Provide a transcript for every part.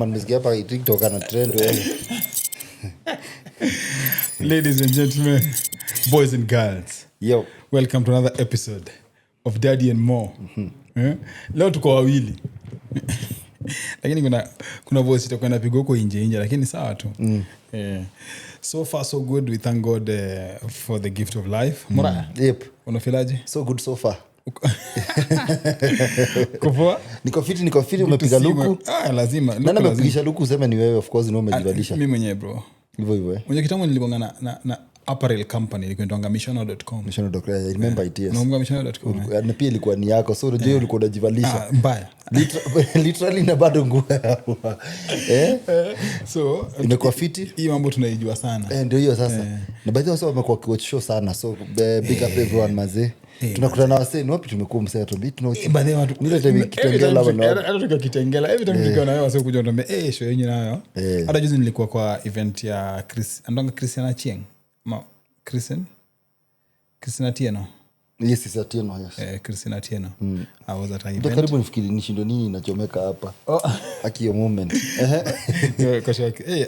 kama nimesikia hapa TikTok ana trend wewe. Ladies and gentlemen, boys and girls. Yo, welcome to another episode of Daddy and More. Leo tuko wawili. Lakini kuna voice itakuwa inapigwa huko nje lakini sawa tu. So far so good. We thank God for the gift of life. Mora. Yep. Unafilaje? So good so far. Kupoa? Niko fiti umepiga luku. Lazima. Nani amepigisha luku useme ni wewe, of course ni umejibalisha. Mimi mwenyewe bro. Hivyo. Mwenye kitambo nilibonga na apparel company ilikuwa missioner.com. Missioner.com. I remember it, yes. Naomba missioner.com. Na pia ilikuwa ni yako. So unajua ulikuwa unajivalisha. Mbaya. Literally na bado nguo. So imekuwa fiti. Hii mambo tunaijua sana. Ndio hiyo sasa. Na baadhi wao wamekuwa watch show sana. So big up everyone mazee. Tunakutana na wasee, wapi tumekuwa msaya tu bit no. Baadhi watu nile time kitengela bana. Hata tukakitengela every time tukiona wao wasee kuja ndambe show yenyewe nayo. Hata juzi nilikuwa kwa event ya Christian Achieng. Christian Atieno. Yes, Atieno, yes. Christian Atieno. I was at an event. Karibu nifikiri nishindo nini inachomeka hapa. Akio moment.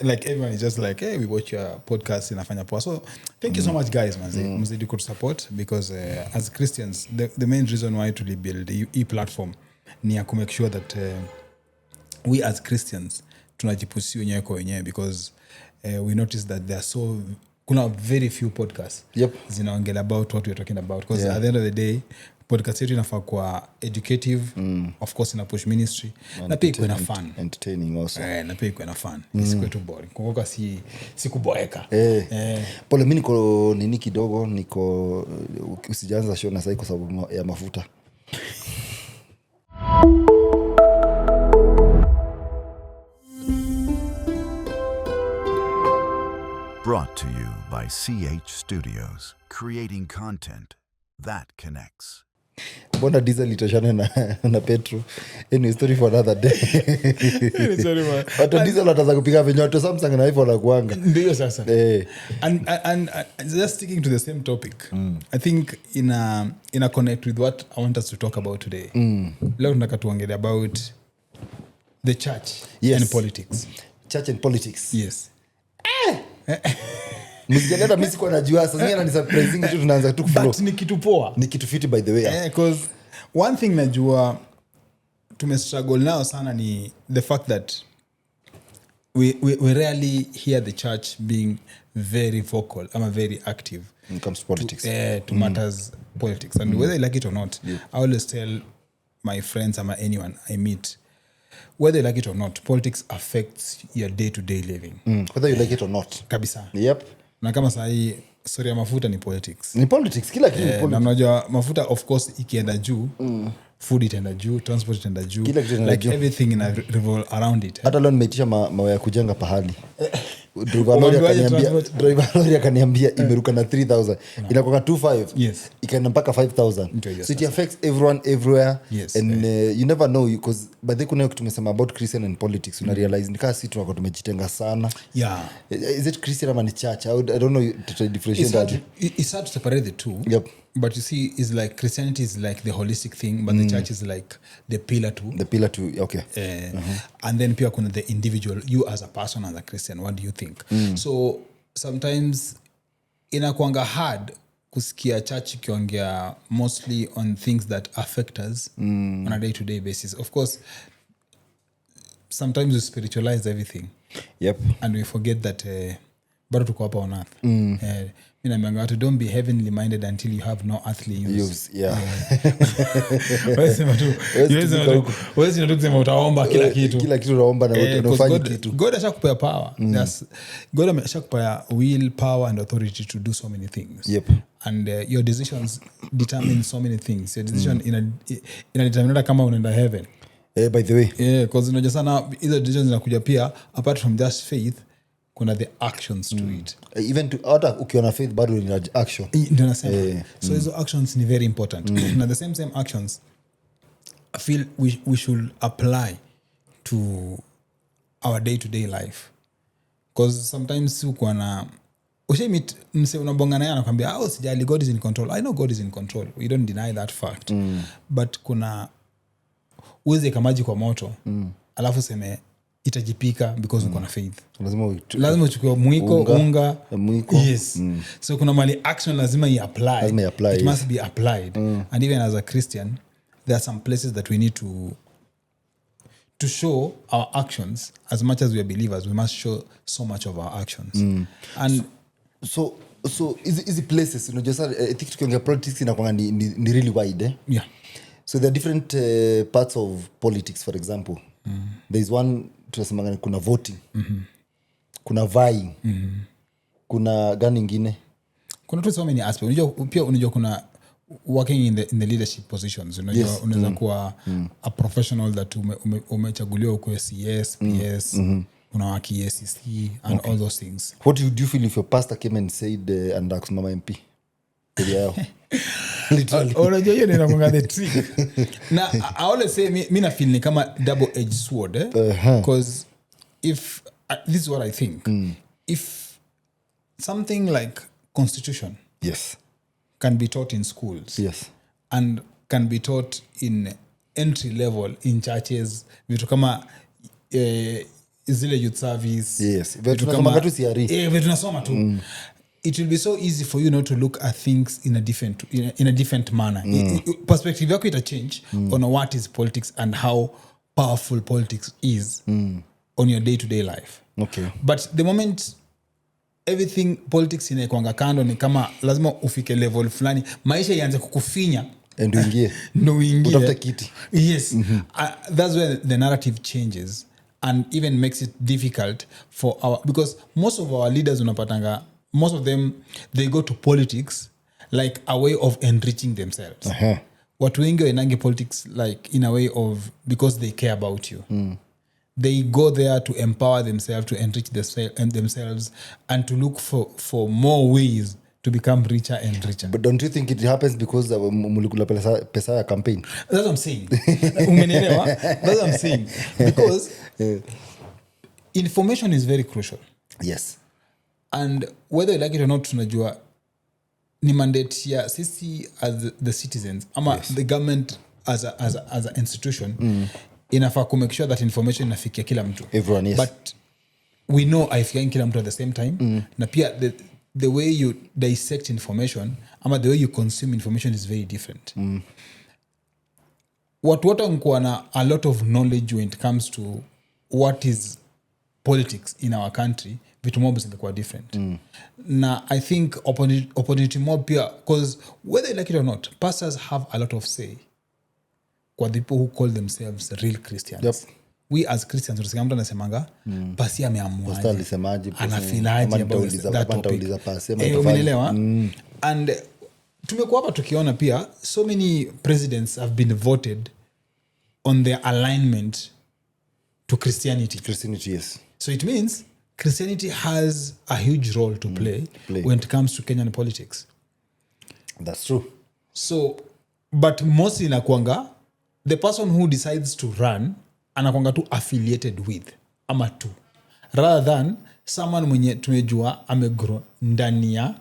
Like everyone is just like, hey, we watch your podcast inafanya poa. So thank you so much guys, man. Mzidi ku support because as Christians the main reason why to build the platform ni ya make sure that we as Christians tunajipusi wenyewe kwa wenyewe because we notice that there are so kuna very few podcasts zinaongea about what we're talking about because at the end of the day podcast yetu inafaa kwa educative, of course ina push ministry na pia iko na fun, entertaining also. Na pia iko na fun. Isikuwe too boring. Kwa si kuboeka. Pole mimi niko nini kidogo niko usijaanza show na sasa kwa sababu ya mafuta. Brought to you by CH Studios, creating content that connects. Bona diesel itoshane na petrol. Any story for another day. Sorry man. Hata diesel ataanza kupiga vinyoto Samsung na iPhone na kuanga. Ndio sasa. And just sticking to the same topic. I think in a connect with what I want us to talk about today. Leo tunataka tuongelee about the church and politics. Church and politics. Yes. Msijaleta mimi siko najua sasa ngine ni surprising tu tunaanza tu flow. But ni kitu poa. Ni kitu fiti by the way. Because one thing najua tumestruggle nao sana ni the fact that we rarely hear the church being very vocal ama very active when it comes to politics. To matters politics. And whether you like it or not, I always tell my friends or anyone I meet, whether you like it or not, politics affects your day-to-day living. Whether you like it or not. Kabisa. Yep. Na kama sahi story ya mafuta ni politics. Ni politics, kila kitu ni politics. Na unajua mafuta of course ikienda juu, food itaenda juu, transport itaenda juu. Like everything in revolve around it. Hata leo nimeitisha mawe ya kujenga pahali. Driver lori akaniambia imeruka na 3000. Inakuwa 25. Yes. Ikaenda mpaka 5000. So it affects everyone everywhere. Yes. And you never know because by the kuna tumesema about Christian and politics una realize ni kama sisi tunakuwa tumejitenga sana. Yeah. Is it Christian or church? I don't know to differentiate. It's hard to separate the two. Yep. But you see, it's like Christianity is like the holistic thing, but the church is like the pillar too. The pillar too, okay. And then pia kuna the individual, you as a person, as a Christian, what do you think? So sometimes inakuanga hard kusikia church ikiongea mostly on things that affect us on a day-to-day basis. Of course, sometimes we spiritualize everything. Yep. And we forget that bado tuko hapa on earth. Naambia watu don't be heavenly minded until you have no earthly use. Wewe sema tu kusema utaomba kila kitu. Kila kitu unaomba na unafanya kitu. God ashakupea power. God ashakupea will, power and authority to do so many things. Yep. And your decisions determine so many things. Your decision inadetermine kama unaenda heaven. By the way. Because unajua sana hizo decisions zinakuja pia apart from just faith kuna the actions to it. Even to hata ukiona faith bado ni action. Ndio nasema. So hizo actions ni very important. Na the same actions I feel we should apply to our day-to-day life. Because sometimes uko na ushemit mse unabonga naye anakuambia sijali, God is in control. I know God is in control. We don't deny that fact. But kuna uweze kamaji kwa moto alafu seme itajipika because uko na faith. Lazima uchukue mwiko unga. Yes. So kuna mali action lazima i-apply. It must be applied. And even as a Christian, there are some places that we need to show our actions. As much as we are believers, we must show so much of our actions. And so easy places, you know, just I think tukiongea politics inakuwa ni really wide. Yeah. So there are different parts of politics. For example, there is one tunasema kuna voting, kuna vying, kuna gani nyingine, kuna so many aspects. Unajua kuna working in the leadership positions. Unaweza kuwa a professional that umechaguliwa kwa CS, PS, unawaki SEC and all those things. What do you feel if your pastor came and said and asked Mama MP? Literally. Unajua hiyo ninakwanga the trick. Na I always say mimi na feel ni kama double edged sword, because if this is what I think, if something like constitution, yes, can be taught in schools, yes, and can be taught in entry level in churches, vitu kama zile youth service, yes, vitu kama tu siari, vitu tunasoma tu, it will be so easy for you not to look at things in a different manner. Perspective yako ita change on what is politics and how powerful politics is on your day-to-day life. Okay. But the moment everything politics inakwanga kando, ni kama lazima ufike level fulani, maisha ianze kukufinya and uingie utafuta kiti. Yes. That's where the narrative changes and even makes it difficult for because most of our leaders unapatanga, most of them, they go to politics like a way of enriching themselves. Watu wengi wainangi politics like in a way of because they care about you. They go there to empower themselves, to enrich themselves, and to look for more ways to become richer and richer. But don't you think it happens because mulikula pesa ya campaign? That's what I'm saying. Umenielewa? That's what I'm saying. Because information is very crucial. Yes. And whether you like it or not, tunajua ni mandate ya sisi as the citizens ama the government as a institution, inafaa to make sure that information inafikia kila mtu. Everyone, yes. But we know haifikia kila mtu at the same time. Na pia the way you dissect information ama the way you consume information is very different. Watu wote wanakuwa na a lot of knowledge when it comes to what is politics in our country. Vitu mob zingekuwa different. Na I think opportunity mob pia, because whether you like it or not, pastors have a lot of say kwa people who call themselves real Christians. Yep. We as Christians tunasikia mtu anasemanga pasi ameamua, Pastor alisemaje, anafilaje about that topic. Umeelewa? And tumekuwa hapa tukiona pia so many presidents have been voted on their alignment to Christianity. Yes. So it means Christianity has a huge role to play when it comes to Kenyan politics. That's true. So, but mostly inakuanga the person who decides to run anakuanga tu affiliated with ama tu, rather than someone mwenye tumejua amegrow ndani ya.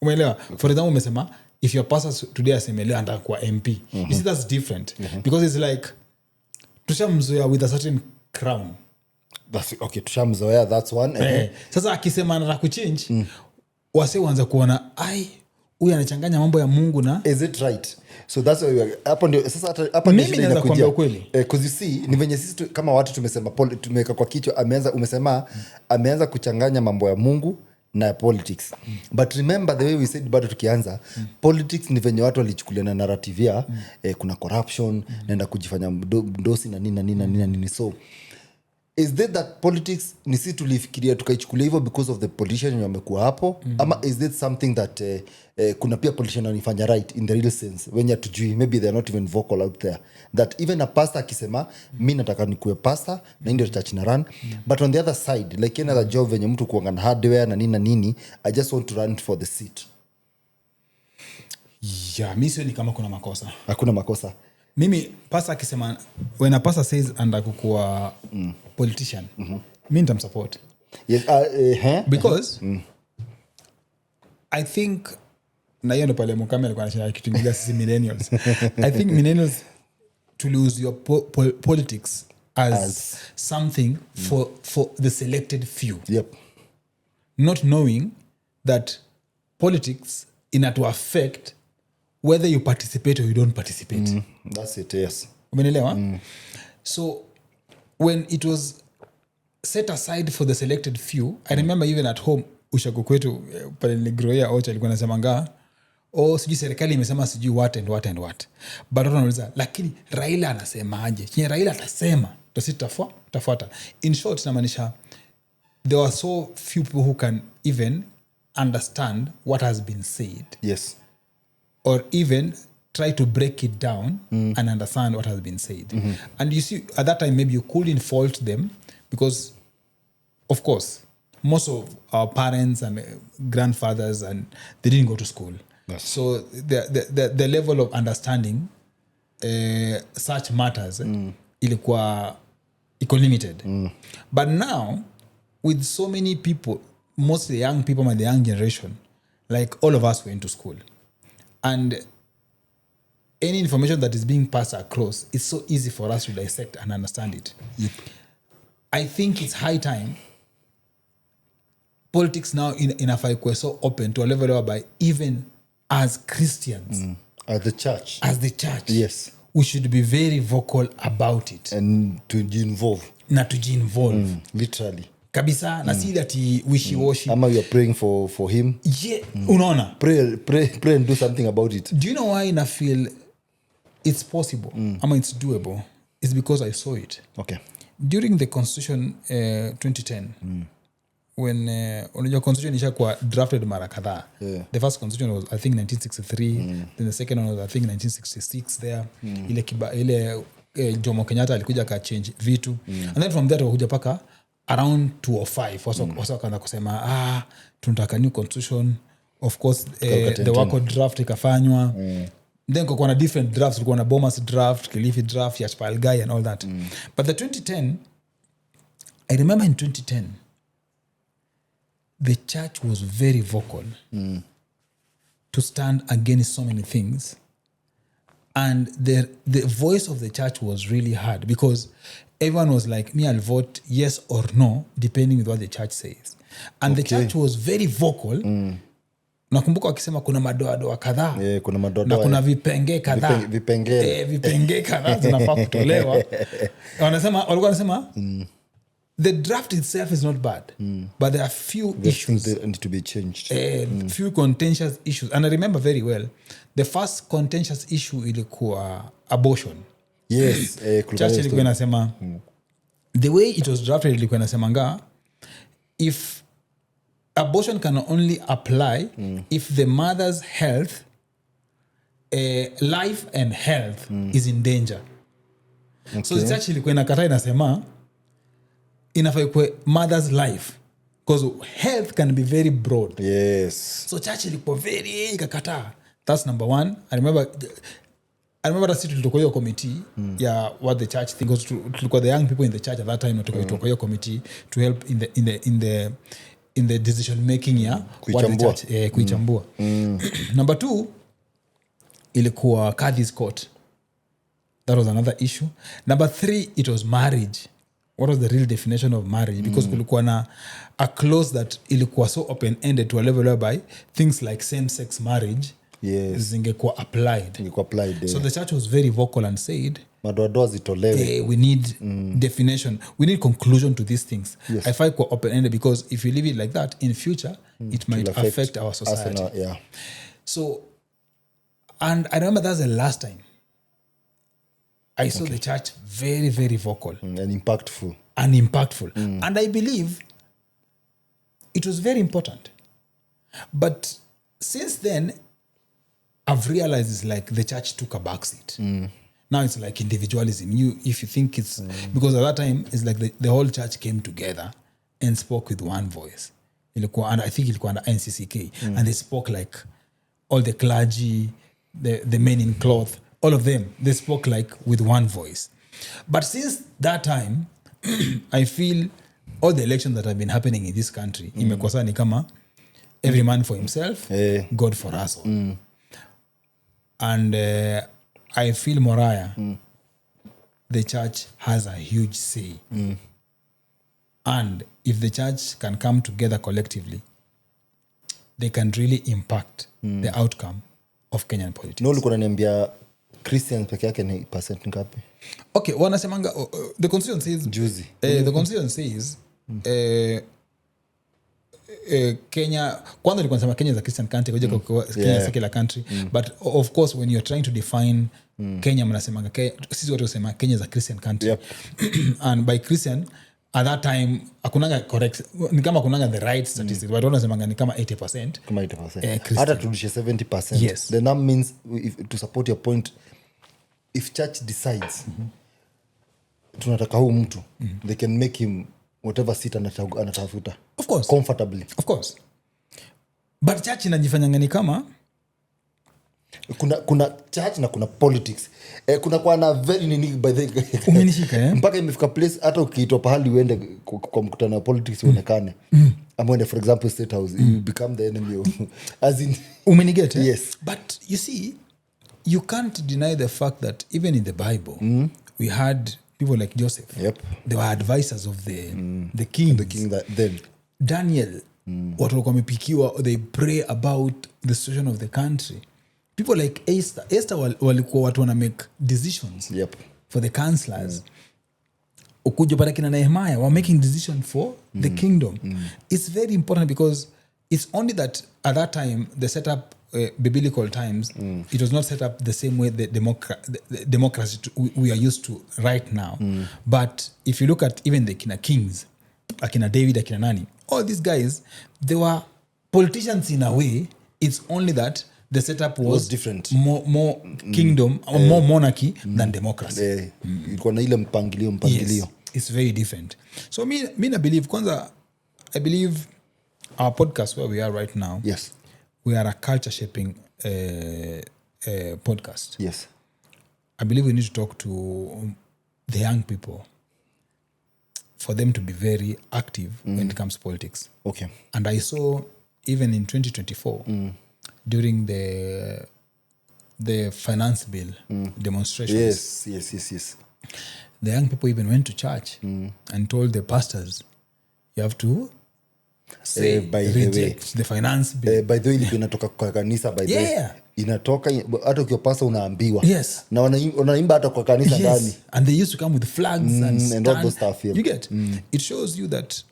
Umeelewa? For example, umesema if your pastor today asemelewa atakuwa MP. You see, that's different. Because it's like tushamzoea with a certain crown. That's okay, tushamzoea, that's one. Sasa akisema anataka kuchange, wase waanza kuona huyu anachanganya mambo ya Mungu na is it right? So that's why hapo ndio sasa hapa ndio shida inakuja. Because you see ni venye sisi kama watu tumesema tumeweka kwa kichwa, umesema ameanza kuchanganya mambo ya Mungu na politics. But remember the way we said bado tukianza, politics ni venye watu walichukulia na narrative ya kuna corruption, naenda kujifanya mdosi na nini. So is that politics ni sisi tulifikiria tukaichukulia hivyo because of the politician wamekuwa hapo, ama is that something that kuna pia politician wanifanya right in the real sense when tujui, maybe they are not even vocal out there, that even a pastor akisema mimi nataka nikuwe pastor na ndio church na run, but on the other side like another job venye mtu kuanga na hardware na nini, I just want to run for the seat. Yeah, mimi sio ni kama kuna makosa. Hakuna makosa. Mimi pastor akisema, when a pastor says anda kukuwa politician, mimi nitamsupport. Yes, because I think na hiyo ndo pale Mukame alikuwa anasema kitu sisi millennials. I think millennials to lose your politics as something for the selected few. Yep. Not knowing that politics ina to affect whether you participate or you don't participate. That's it, yes. Umeelewa? So when it was set aside for the selected few, I remember even at home ushago kwetu pale niligroea ocha alikuwa anasemanga sijui serikali imesema sijui what and what and what. But wanauliza lakini Raila anasemaje? Kile Raila atasema tafuata. In short inamaanisha there are so few people who can even understand what has been said. Yes. Or even try to break it down and understand what has been said. And you see, at that time, maybe you couldn't fault them because, of course, most of our parents and grandfathers, and they didn't go to school. Yes. So the level of understanding such matters ilikuwa limited. But now, with so many people, mostly young people and the young generation, like all of us went to school. And any information that is being passed across, it's so easy for us to dissect and understand it. Yep. I think it's high time politics now in Africa is so open to a level whereby even as Christians, As the church, yes, we should be very vocal about it. And to involve. Na tujiinvolve. Literally. Kabisa, na si that wishy-washy. Ama you are praying for him. Yeah, unaona. Pray and do something about it. Do you know why I feel it's possible? Ama it's doable? It's because I saw it. Okay. During the Constitution 2010, when unajua Constitution ishakuwa drafted mara kadhaa. Yeah. The first Constitution was I think 1963, then the second one was I think 1966 there. Ile Jomo Kenyatta alikuja ka change vitu. And then from there wakakuja paka around 205 wasa wakaanza kusema tunataka new constitution. Of course the wako draft ikafanywa. Then kulikuwa na different drafts, kulikuwa na Bomas draft, Kilifi draft, Yashpal Guy and all that. But the 2010, I remember in 2010 the church was very vocal to stand against so many things, and the voice of the church was really hard because everyone was like, me, I'll vote yes or no depending on what the church says. And the church was very vocal. Nakumbuka wakisema kuna madoadoa kadhaa. Kuna madoadoa. Na kuna vipengee kadhaa. Vipengee kadhaa zinafaa kutolewa. Walikuwa wanasema the draft itself is not bad, but there are few issues that need to be changed. Few contentious issues. And I remember very well, the first contentious issue ilikuwa abortion. Yes. Church ilikuwa inasema the way it was drafted ilikuwa inasemanga if abortion can only apply if the mother's health, life and health is in danger. Okay. So the church ilikuwa inakataa inasema inafaa ikuwe mother's life because health can be very broad. Yes. So church ilikuwa very ikakataa. That's number one. I remember that tulikuwa hiyo committee ya what the church thinks. Tulikuwa the young people in the church at that time, tulikuwa hiyo committee to help in the decision making ya what the church kuichambua. Number two ilikuwa Kadhi's court. That was another issue. Number three, it was marriage. What was the real definition of marriage? Because kulikuwa na a clause that ilikuwa so open ended to a level whereby things like same sex marriage zingekuwa applied. So the church was very vocal and said madoadoa zitolewe. We need definition, we need conclusion to these things. Yes. I find quite open ended because if you leave it like that in future it might affect our society. So, and I remember that's the last time I saw the church very, very vocal and impactful. And I believe it was very important. But since then, I've realized it's like the church took a backseat. Now it's like individualism. If you think it's because at that time it's like the whole church came together and spoke with one voice. And I think ilikuwa under NCCK, and they spoke like all the clergy, the men in cloth, all of them, they spoke like with one voice. But since that time, I feel all the elections that have been happening in this country, imekosa ni kama every man for himself, God for us all. And I feel Moraya, the church has a huge say. And if the church can come together collectively, they can really impact the outcome of Kenyan politics. No, ulikuwa unaniambia Christians peke yake ni percent ngapi? Okay, wanasemanga the constitution says juzi. The constitution says Kenya, kwanza nilikuwa nasema Kenya is a Christian country, Kenya is a secular country, but of course when you're trying to define Kenya, mnasemanga sisi watu wasema Kenya is a Christian country. Yep. And by Christian at that time akunanga correct, ni kama kunanga the right statistics, but wanasemanga ni kama 80%. Kama 80%. Hata turudishe 70%. Yes. Then that means to support your point, if church decides tunataka huu mtu, they can make him whatever seat anatafuta. Of course. Comfortably. Of course. But church inajifanyanga ni kama kuna church na kuna politics. Kuna kwa na very unique by the umenishika mpaka imefika place hata ukiitwa pahali uende kwa mkutano wa politics uonekane. Amwende for example State House, you become the enemy of as in umenigete. Yes. But you see, you can't deny the fact that even in the Bible we had people like Joseph. Yep. They were advisors of the king. The king that then Daniel, watu walikuwa wamepikiwa, they pray about the situation of the country. People like Esther walikuwa watu wana make decisions. Yep. For the counselors. Ukuja pale kina Nehemiah were making decisions for the kingdom. It's very important because it's only that at that time the setup biblical times, it was not set up the same way the democracy we are used to right now. But if you look at even the kina kings, akina David, akina nani, all these guys, they were politicians in a way. It's only that the setup was different, more kingdom, more monarchy than democracy. Ilikuwa na ile mpangilio. Yes, it's very different. So me I believe kwanza, I believe our podcast where we are right now, yes, we are a culture shaping podcast. Yes. I believe we need to talk to the young people for them to be very active when it comes to politics. Okay. And I saw even in 2024 during the finance bill demonstrations. Yes. The young people even went to church and told the pastors, you have to say reject the finance bill. By the way, ilikuwa inatoka kwa kanisa by the way. Inatoka hata ukiwa pastor unaambiwa. Yes. Na wanaimba hata kwa kanisa ndani. Yes. And they used to come with flags and all those stuff. You get? It shows you that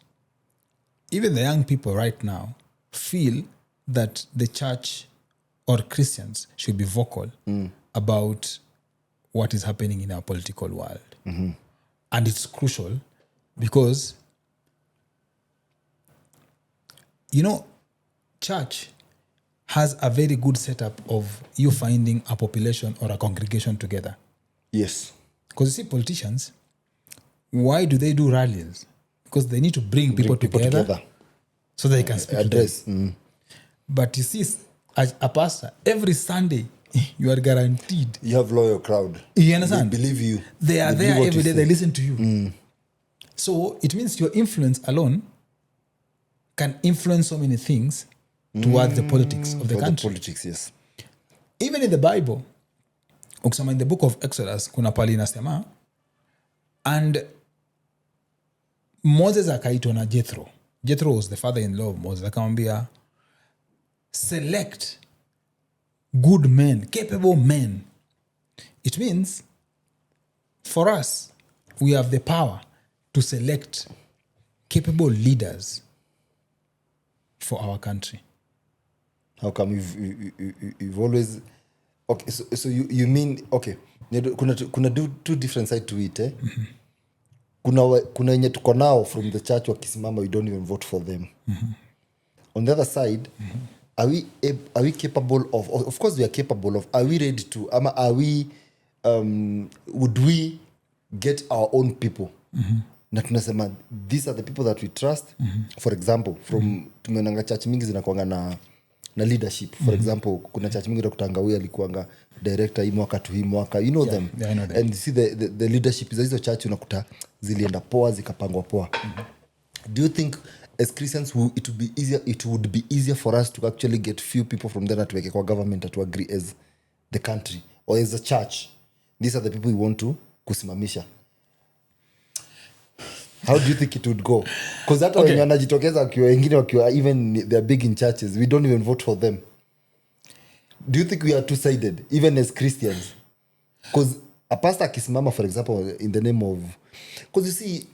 even the young people right now feel that the church or Christians should be vocal about what is happening in our political world. And it's crucial because, you know, church has a very good setup of you finding a population or a congregation together. Yes. Because you see, politicians, why do they do rallies? Because they need to bring people together so they can speak address. to them. But you see, as a pastor, every Sunday, you are guaranteed. You have loyal crowd. You understand? They believe you. They are there every day. They listen to you. So it means your influence alone can influence so many things towards the politics of the country. The politics, yes. Even in the Bible, ukisoma in the book of Exodus, kuna pali inasema, and Moses akaitwa na Jethro. Jethro was the father-in-law of Moses. Akamwambia, select good men, capable men. It means for us, we have the power to select capable leaders for our country. How come you've always... Okay, so you mean... Okay, kuna two different sides to it, eh? Kuna yenye tuko nao from the church wakisimama, we don't even vote for them. On the other side, are we capable of course we are capable of, are we ready to, are we, would we get our own people? Na tunasema, these are the people that we trust. For example, from tumeonanga church mingi zinakuanga na leadership. For example, kuna church mingi Dr. Huyu alikuanga director hii mwaka tu hii mwaka. You know them. Yeah, I know them. And you see the leadership za hizo church unakuta zilienda poa, zikapangwa poa. Do you think as Christians it would be easier for us to actually get few people from there to kwa government to agree as the country or as a church? These are the people we want to kusimamisha. How do you think it would go? Because hata wenye wanajitokeza wakiwa wengine wakiwa even they're big in churches, we don't even vote for them. Do you think we are two-sided even as Christians? Because a pastor akisimama, for example, in the name of, because you see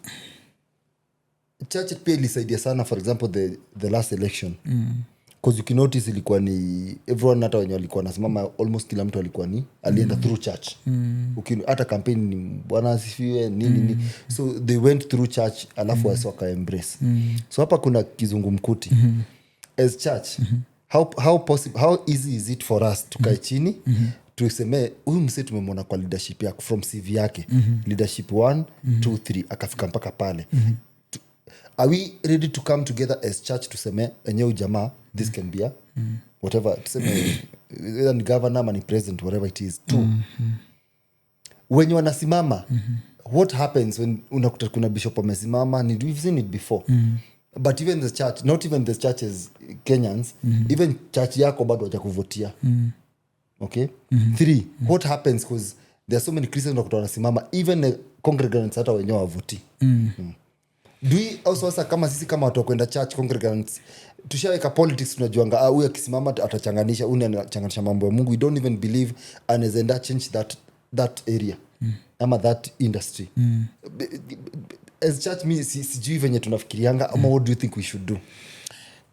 church pia ilisaidia sana, for example, the last election. Because you can notice ilikuwa ni everyone, hata wenye walikuwa nasimama, almost kila mtu alikuwa ni alienda through church. Hata campaign ni bwana asifiwe nini. So they went through church, alafu wasi waka embrace. So hapa kuna kizungumkuti. As church, how easy is it for us tukae chini tuseme huyu msee tumemwona kwa leadership yake from CV yake, leadership 1 2 3 akafika mpaka pale. Are we ready to come together as church tuseme enyewe jamaa this can be a whatever, tuseme either ni governor ama ni president, whatever it is too. When you wanasimama, what happens when unakuta kuna bishop amesimama? We've seen it before. But even the church, not even the churches Kenyans, even church yako bado hajakuvotia. Okay? 3, what happens, because there are so many Christians wanakuta wanasimama, even congregants hata wenyewe wavoti. Do we also kama sisi kama watu kwenda church congregants tushaweka politics, tunajuanga huyu akisimama atachanganisha, huyu anachanganisha mambo ya Mungu. We don't even believe anaweza change that area ama that industry. As church me sijui venye tunafikirianga ama what do you think we should do?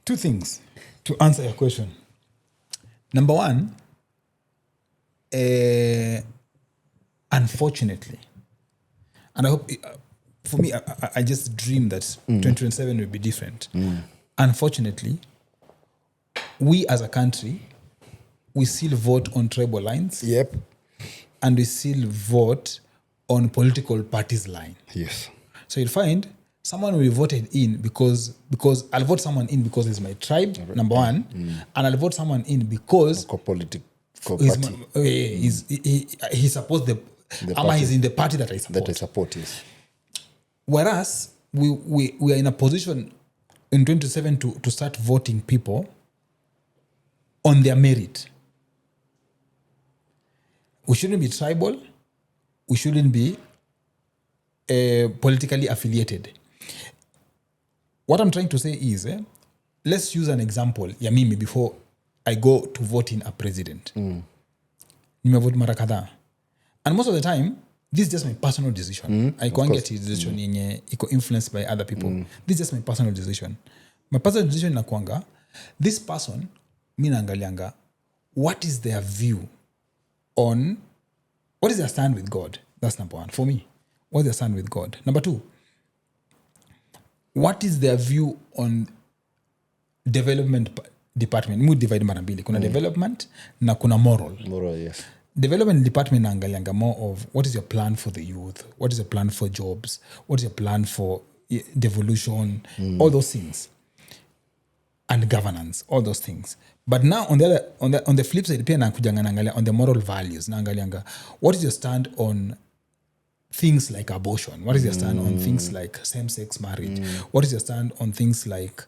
2 things to answer your question. Number 1, unfortunately, and I hope for me, I just dream that 2027 will be different. Unfortunately, we as a country, we still vote on tribal lines. Yep. And we still vote on political parties line. Yes. So you'll find someone will be voted in because I'll vote someone in because he's my tribe, number 1, and I'll vote someone in because he supports the party. He's in the party that I support. Yes. Whereas we are in a position in 2027 to start voting people on their merit. We shouldn't be tribal. We shouldn't be politically affiliated. What I'm trying to say is, let's use an example ya mimi before I go to vote in a president. Nimevote mara kadhaa. And most of the time, this is just my personal decision. I can't get a decision yenye iko influenced by other people. This is just my personal decision. My personal decision inakuanga, this person, mi naangalianga, what is their view on, what is their stand with God? That's number 1. For me, what is their stand with God? Number 2, what is their view on development department? Mu divide mara mbili. Kuna development na kuna moral. Moral, yes. Development department naangalianga more of what is your plan for the youth? What is your plan for jobs? What is your plan for devolution? All those things. And governance, all those things. But now on the flip side, pia nakujanga naangalia on the moral values, naangalianga what is your stand on things like abortion? What is your stand on things like same-sex marriage? What is your stand on things like,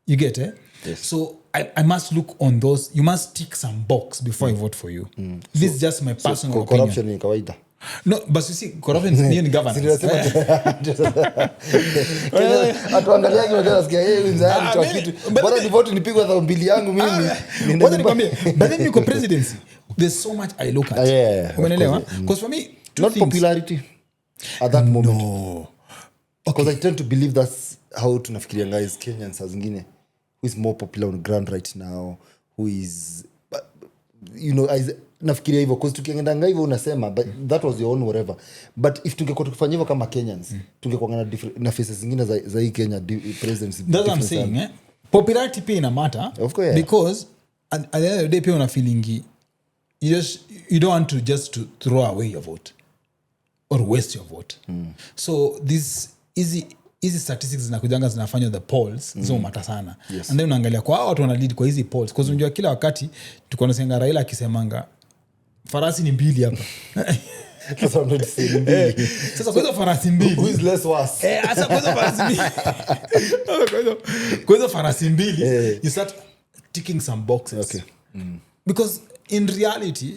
you get it? Yes. So I must look on those. You must tick some box before I vote for you. This is just my personal opinion. Corruption ni kawaida. No, but you see, corruption is governance. Atuangaliaje wajana nasikia yeye mzani tu kitu. Bora ni vote nipigwe 2,000 yangu mimi. What nikwambie? But then you go presidency. There's so much I look at. Umeelewa? Because for me, not popularity at that moment. No. Because I tend to believe that's how tunafikiria guys Kenyans as zingine, who is more popular on ground right now, who is nafikiria hivyo because tukiendanga hivyo unasema but that was your own whatever, but if tungekuwa tukifanya hivyo kama Kenyans tungekuwa na faces zingine za hii Kenya presidency. That's what I'm saying. Popularity pia ina matter, of course, because at the end of the day pia una feeling you don't want to just to throw away your vote or waste your vote. So this easy statistics zinakujanga zinafanywa the polls zo mata sana. Yes. And then unaangalia kwa watu wana lead kwa hizi polls because unajua kila wakati tuko nasenga Raila akisemanga farasi ni 2 hapa. Sasa I'm not saying mbili. Sasa kwa hizo farasi 2 who is less worse? Sasa kwa hizo farasi 2 kwa hizo farasi 2 you start ticking some boxes. Okay. Because in reality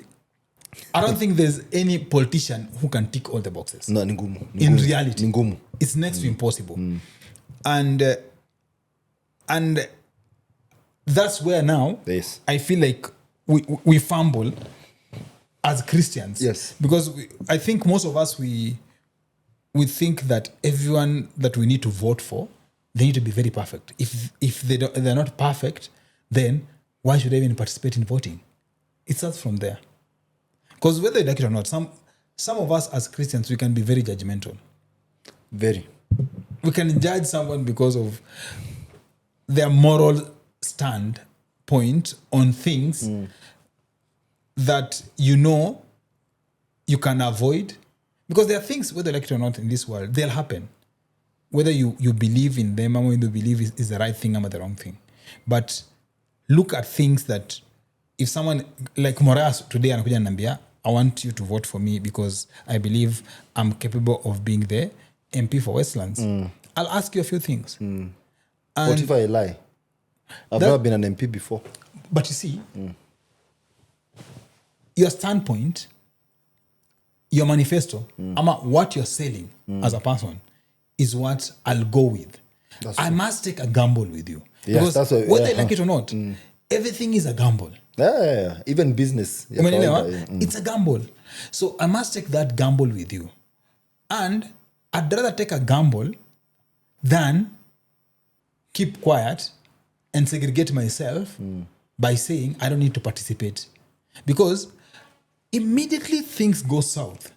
I don't think there's any politician who can tick all the boxes. No, ni ngumu. In reality, ni ngumu. It's next to impossible. And that's where now Yes. I feel like we fumble as Christians. Yes. Because I think most of us we think that everyone that we need to vote for, they need to be very perfect. If they're not perfect, then why should they even participate in voting? It starts from there. Because whether you like it or not, some of us as Christians, we can be very judgmental. Very. We can judge someone because of their moral standpoint on things that you can avoid. Because there are things, whether you like it or not, in this world, they'll happen. Whether you believe in them or whether you believe is the right thing or the wrong thing. But look at things that if someone, like Moras today anakuja ananiambia, I want you to vote for me because I believe I'm capable of being the MP for Westlands. I'll ask you a few things. What if I lie? I've never been an MP before. But you see, your standpoint, your manifesto, what you're selling as a person is what I'll go with. I must take a gamble with you. Yes, because whether you like it or not, everything is a gamble. Yeah. Even business. It's a gamble. So I must take that gamble with you. And I'd rather take a gamble than keep quiet and segregate myself by saying I don't need to participate. Because immediately things go south,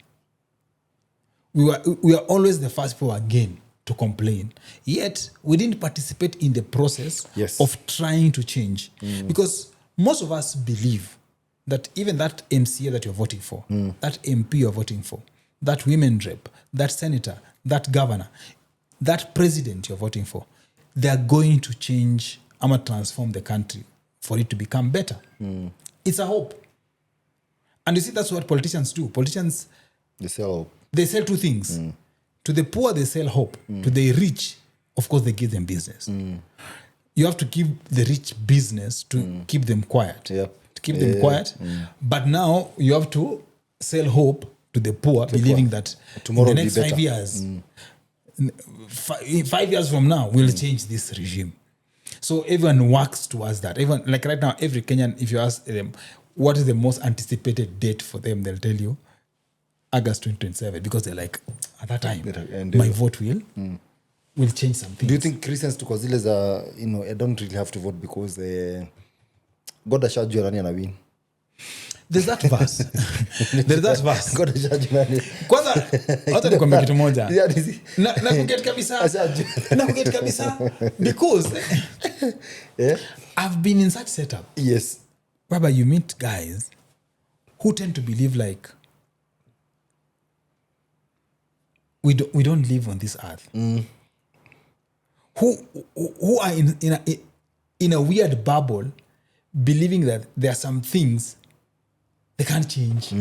we are always the first people again to complain. Yet we didn't participate in the process of trying to change. Because most of us believe that even that MCA that you're voting for, that MP you're voting for, that women rep, that senator, that governor, that president you're voting for, they're going to change or transform the country for it to become better. It's a hope. And you see, that's what politicians do. Politicians, they sell two things. To the poor, they sell hope. To the rich, of course, they give them business. You have to give the rich business to keep them quiet. To keep them quiet. But now you have to sell hope to the poor, believing that tomorrow in the next 5 years, 5 years from now, we'll change this regime. So everyone works towards that. Everyone, like right now, every Kenyan, if you ask them, what is the most anticipated date for them, they'll tell you August 2027, because they're like, at that time, my vote will change something. Do you think Christians to Koziles I don't really have to vote because God ashajua nani ana win? There's that verse. God ashajua nani. Kwanza hata nikwambia kitu moja. Na kuget kabisa. Because I've been in such setup. Yes. Whereby you meet guys who tend to believe like we don't live on this earth. Who are in a weird bubble, believing that there are some things they can't change.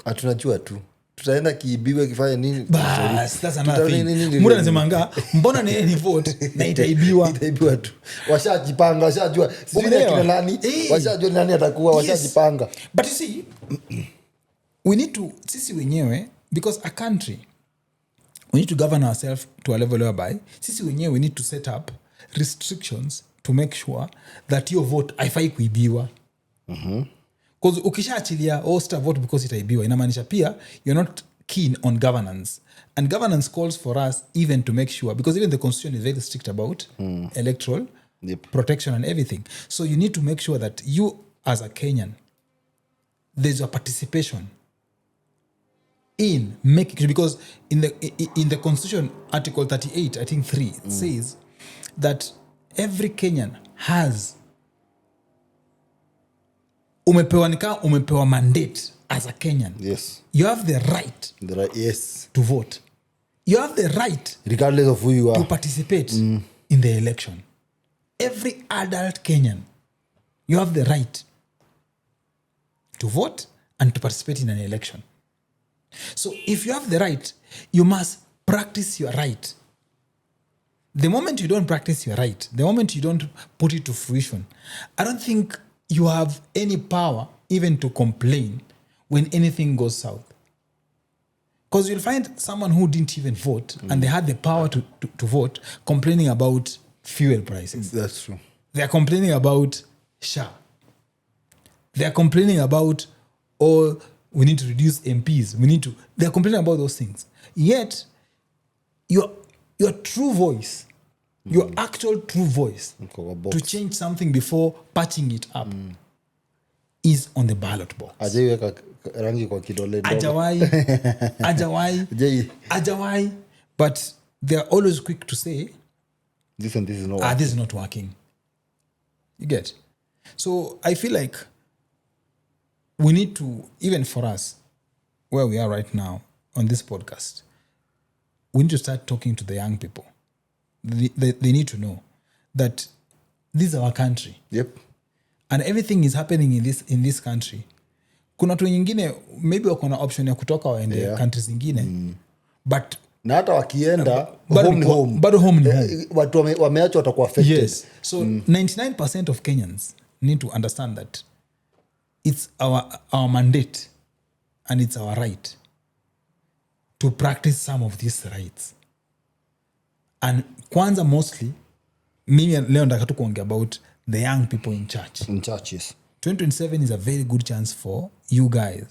Atunajua tu. Tutaenda kiibiwe kifanya nini? Bas, that's another thing. Mbona nasemanga, mbona ni vote na itaibiwa? Itaibiwa tu. Washajipanga, washajua. Sisi kina nani? Washajua nani atakuwa, washajipanga. But you see, we need to, sisi wenyewe, because a country, we need to govern ourselves to a level whereby, sisi wenyewe, we need to set up restrictions to make sure that your vote haifai kuibiwa. Because ukishaachilia star vote because itaibiwa, inamaanisha pia you're not keen on governance. And governance calls for us even to make sure, because even the constitution is very strict about electoral protection and everything. So you need to make sure that you as a Kenyan, there's a participation in making, because in the constitution, article 38, I think 3, it says that every Kenyan has umepewa mandate as a Kenyan. Yes. You have the right yes, to vote. You have the right, regardless of who you are, to participate in the election. Every adult Kenyan, you have the right to vote and to participate in an election. So if you have the right, you must practice your right. The moment you don't practice your right, the moment you don't put it to fruition, I don't think you have any power even to complain when anything goes south. Because you'll find someone who didn't even vote and they had the power to vote complaining about fuel prices. That's true. They're complaining about SHA. They're complaining about, we need to reduce MPs. They're complaining about those things. Yet, your true voice, your actual true voice to change something before patching it up is on the ballot box. Ajawai. But they're always quick to say, this and this is not working. This is not working. You get? So I feel like we need to, even for us, where we are right now on this podcast, we need to start talking to the young people. They need to know that this is our country. Yep. And everything is happening in this country. Kuna watu wengine maybe wako na option ya kutoka waende countries zingine. But na hata wakienda bado home ni home. Watu wameachwa watakuwa affected. Yes. So 99% of Kenyans need to understand that it's our mandate and it's our right to practice some of these rights. And kwanza mostly, mimi leo nataka tu kuongea about the young people in church. In churches. 2027 is a very good chance for you guys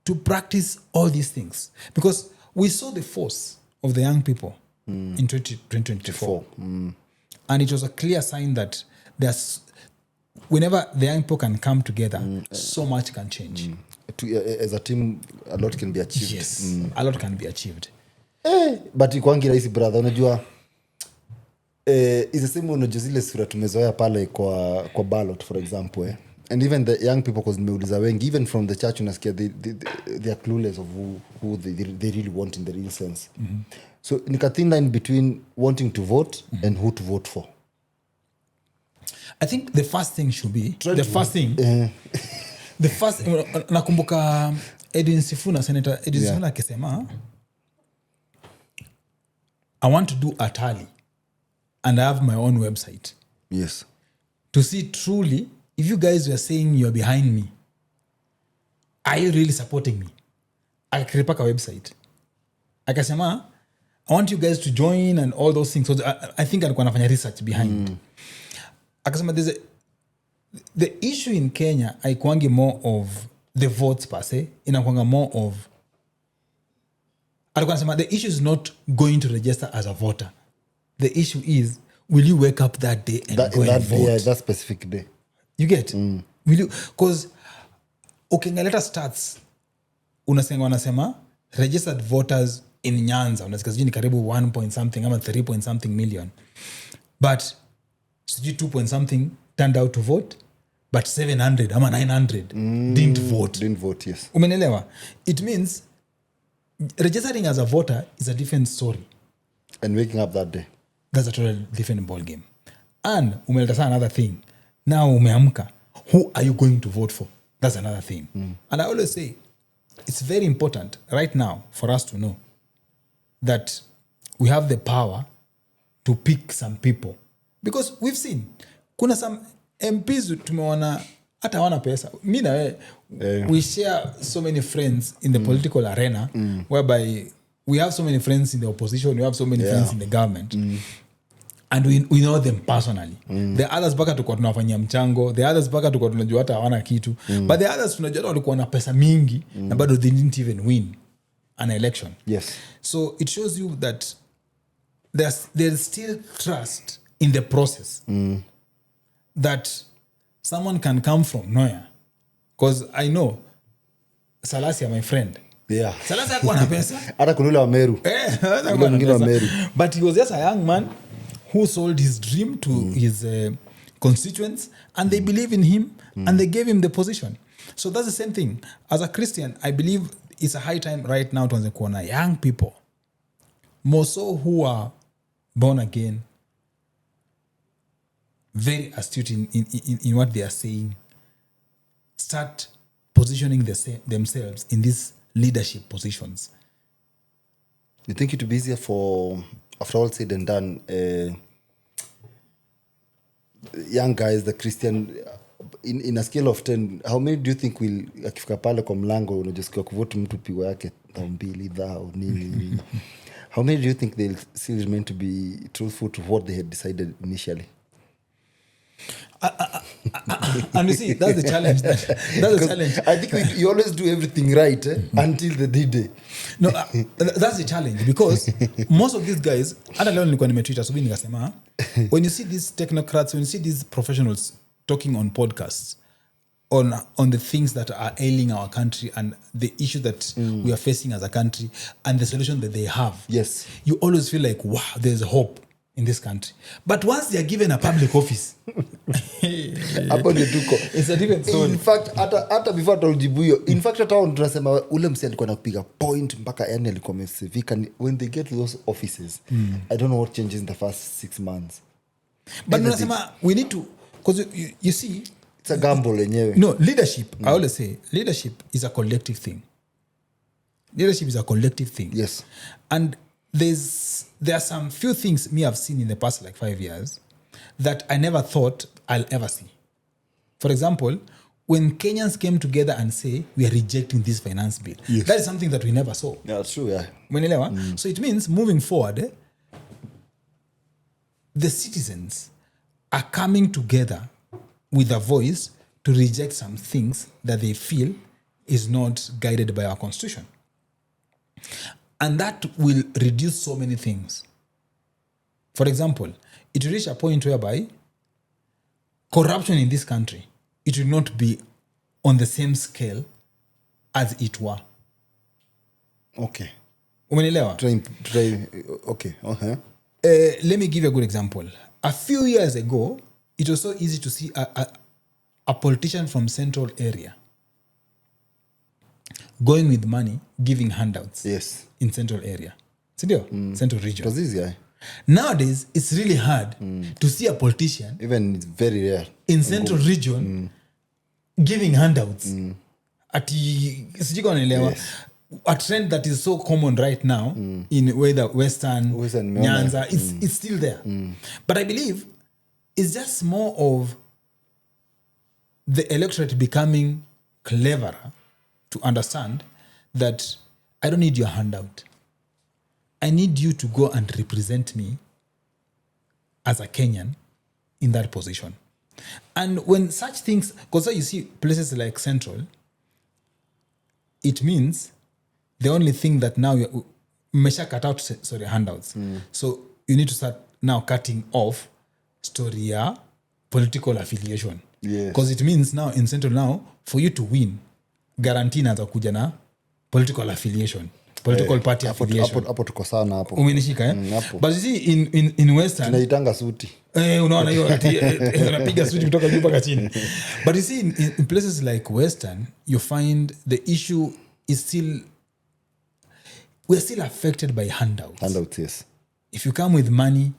to practice all these things. Because we saw the force of the young people in 2024. And it was a clear sign that whenever the young people can come together, so much can change. As a team, a lot can be achieved. Yes, a lot can be achieved. But ikwangi rahisi brother, unajua is the same unajua zile sura tumezoea pale kwa ballot for example. And even the young people, because nimeuliza wengi, even from the church unasikia they are clueless of who they really want in the real sense. So ni a thin line between wanting to vote and who to vote for. I think the first thing should be the first nakumbuka Senator Edwin Sifuna akisema, I want to do a tally and I have my own website. Yes. To see truly if you guys were saying you're behind me, are you really supporting me? Akiripaka website. Akasema, I want you guys to join and all those things. So I think alikuwa anafanya research behind. Akasema the issue in Kenya haikuangi more of the votes per se, inakuanga more of, alikuwa anasema the issue is not going to register as a voter. The issue is, will you wake up that day and go and vote? Yeah, that specific day. You get? Will you? Because ukiangalia stats wanasema registered voters in Nyanza unasikia sijui ni karibu 1 point something ama 3 point something million, but sijui 2 point something turned out to vote, but 700 ama 900 didn't vote. Yes. Umenelewa? It means registering as a voter is a different story, and waking up that day, that's a totally different ball game. And umeleta sana another thing. Now umeamka, who are you going to vote for? That's another thing. And I always say, it's very important right now for us to know that we have the power to pick some people. Because we've seen, kuna some MPs tumeona hata wana pesa. Mi na we share so many friends in the political arena, whereby we have so many friends in the opposition, we have so many friends in the government. And we know them personally. The others baka tukuwa tunafanyia mchango, the others baka tukuwa tunajua hata hawana kitu, but the others tunajua walikuwa na pesa mingi na bado they didn't even win an election. Yes. So it shows you that there's still trust in the process, that someone can come from nowhere. Because I know Salasia, my friend, Salasia hakuwa na pesa. Hata kunule wa Meru. But he was just a young man who sold his dream to his constituents, and they believe in him, and they gave him the position. So that's the same thing. As a Christian, I believe it's a high time right now to kuona young people, more so who are born again, very astute in what they are saying, start positioning themselves in these leadership positions. You think it would be easier for, after all said and done, young guys, the Christian, in a scale of 10 how many do you think will akifika pale kwa mlango unajisikia kuvote mtu piwa yake 2,000 nini how many do you think they'll still remain to be truthful to what they had decided initially? And you see, that's the challenge. That's the challenge. I think you always do everything right until the D-Day. No, that's the challenge because most of these guys, hata leo nilikuwa nimetweet asubuhi nikasema, when you see these technocrats, when you see these professionals talking on podcasts on the things that are ailing our country and the issue that we are facing as a country and the solution that they have, yes, you always feel like, wow, there's hope in this country. But once they are given a public office, it's a different story. In fact, hata before tujibu hiyo, in fact hata tunasema ule msi alikuwa anapiga point mpaka yani alikuwa amesifika when they get those offices. I don't know what changes in the first 6 months. But tunasema we need to, because you see, it's a gamble yenyewe. No, leadership, I always say, leadership is a collective thing. Leadership is a collective thing. Yes. And there are some few things me I've seen in the past like 5 years that I never thought I'll ever see. For example, when Kenyans came together and say we are rejecting this finance bill, yes, that is something that we never saw. Yeah, that's true. Yeah. So it means moving forward, the citizens are coming together with a voice to reject some things that they feel is not guided by our constitution. And that will reduce so many things. For example, it will reach a point whereby corruption in this country, it will not be on the same scale as it were. Okay. Umenelewa? Okay. Uh-huh. Let me give you a good example. A few years ago, it was so easy to see a politician from central area going with money, giving handouts. Yes. In central area. Central region. It was easy, Nowadays, it's really hard to see a politician, even it's very rare, in central region giving handouts. Yes. A trend that is so common right now in whether Western Nyanza, it's still there. But I believe it's just more of the electorate becoming cleverer to understand that I don't need your handout. I need you to go and represent me as a Kenyan in that position. And when such things, because you see places like Central, it means the only thing that now you cut out handouts. So you need to start now cutting off story political affiliation. Because it means now in Central now, for you to win, guarantee na kuja na political affiliation, political party affiliation. Hapo tuko sana hapo. Umenishika But you see in Western tunaitanga suti. Unaona hiyo unapiga suti kutoka juu mpaka chini. But you see in places like Western, you find the issue is still, we're still affected by handouts. Handouts, yes. If you come with money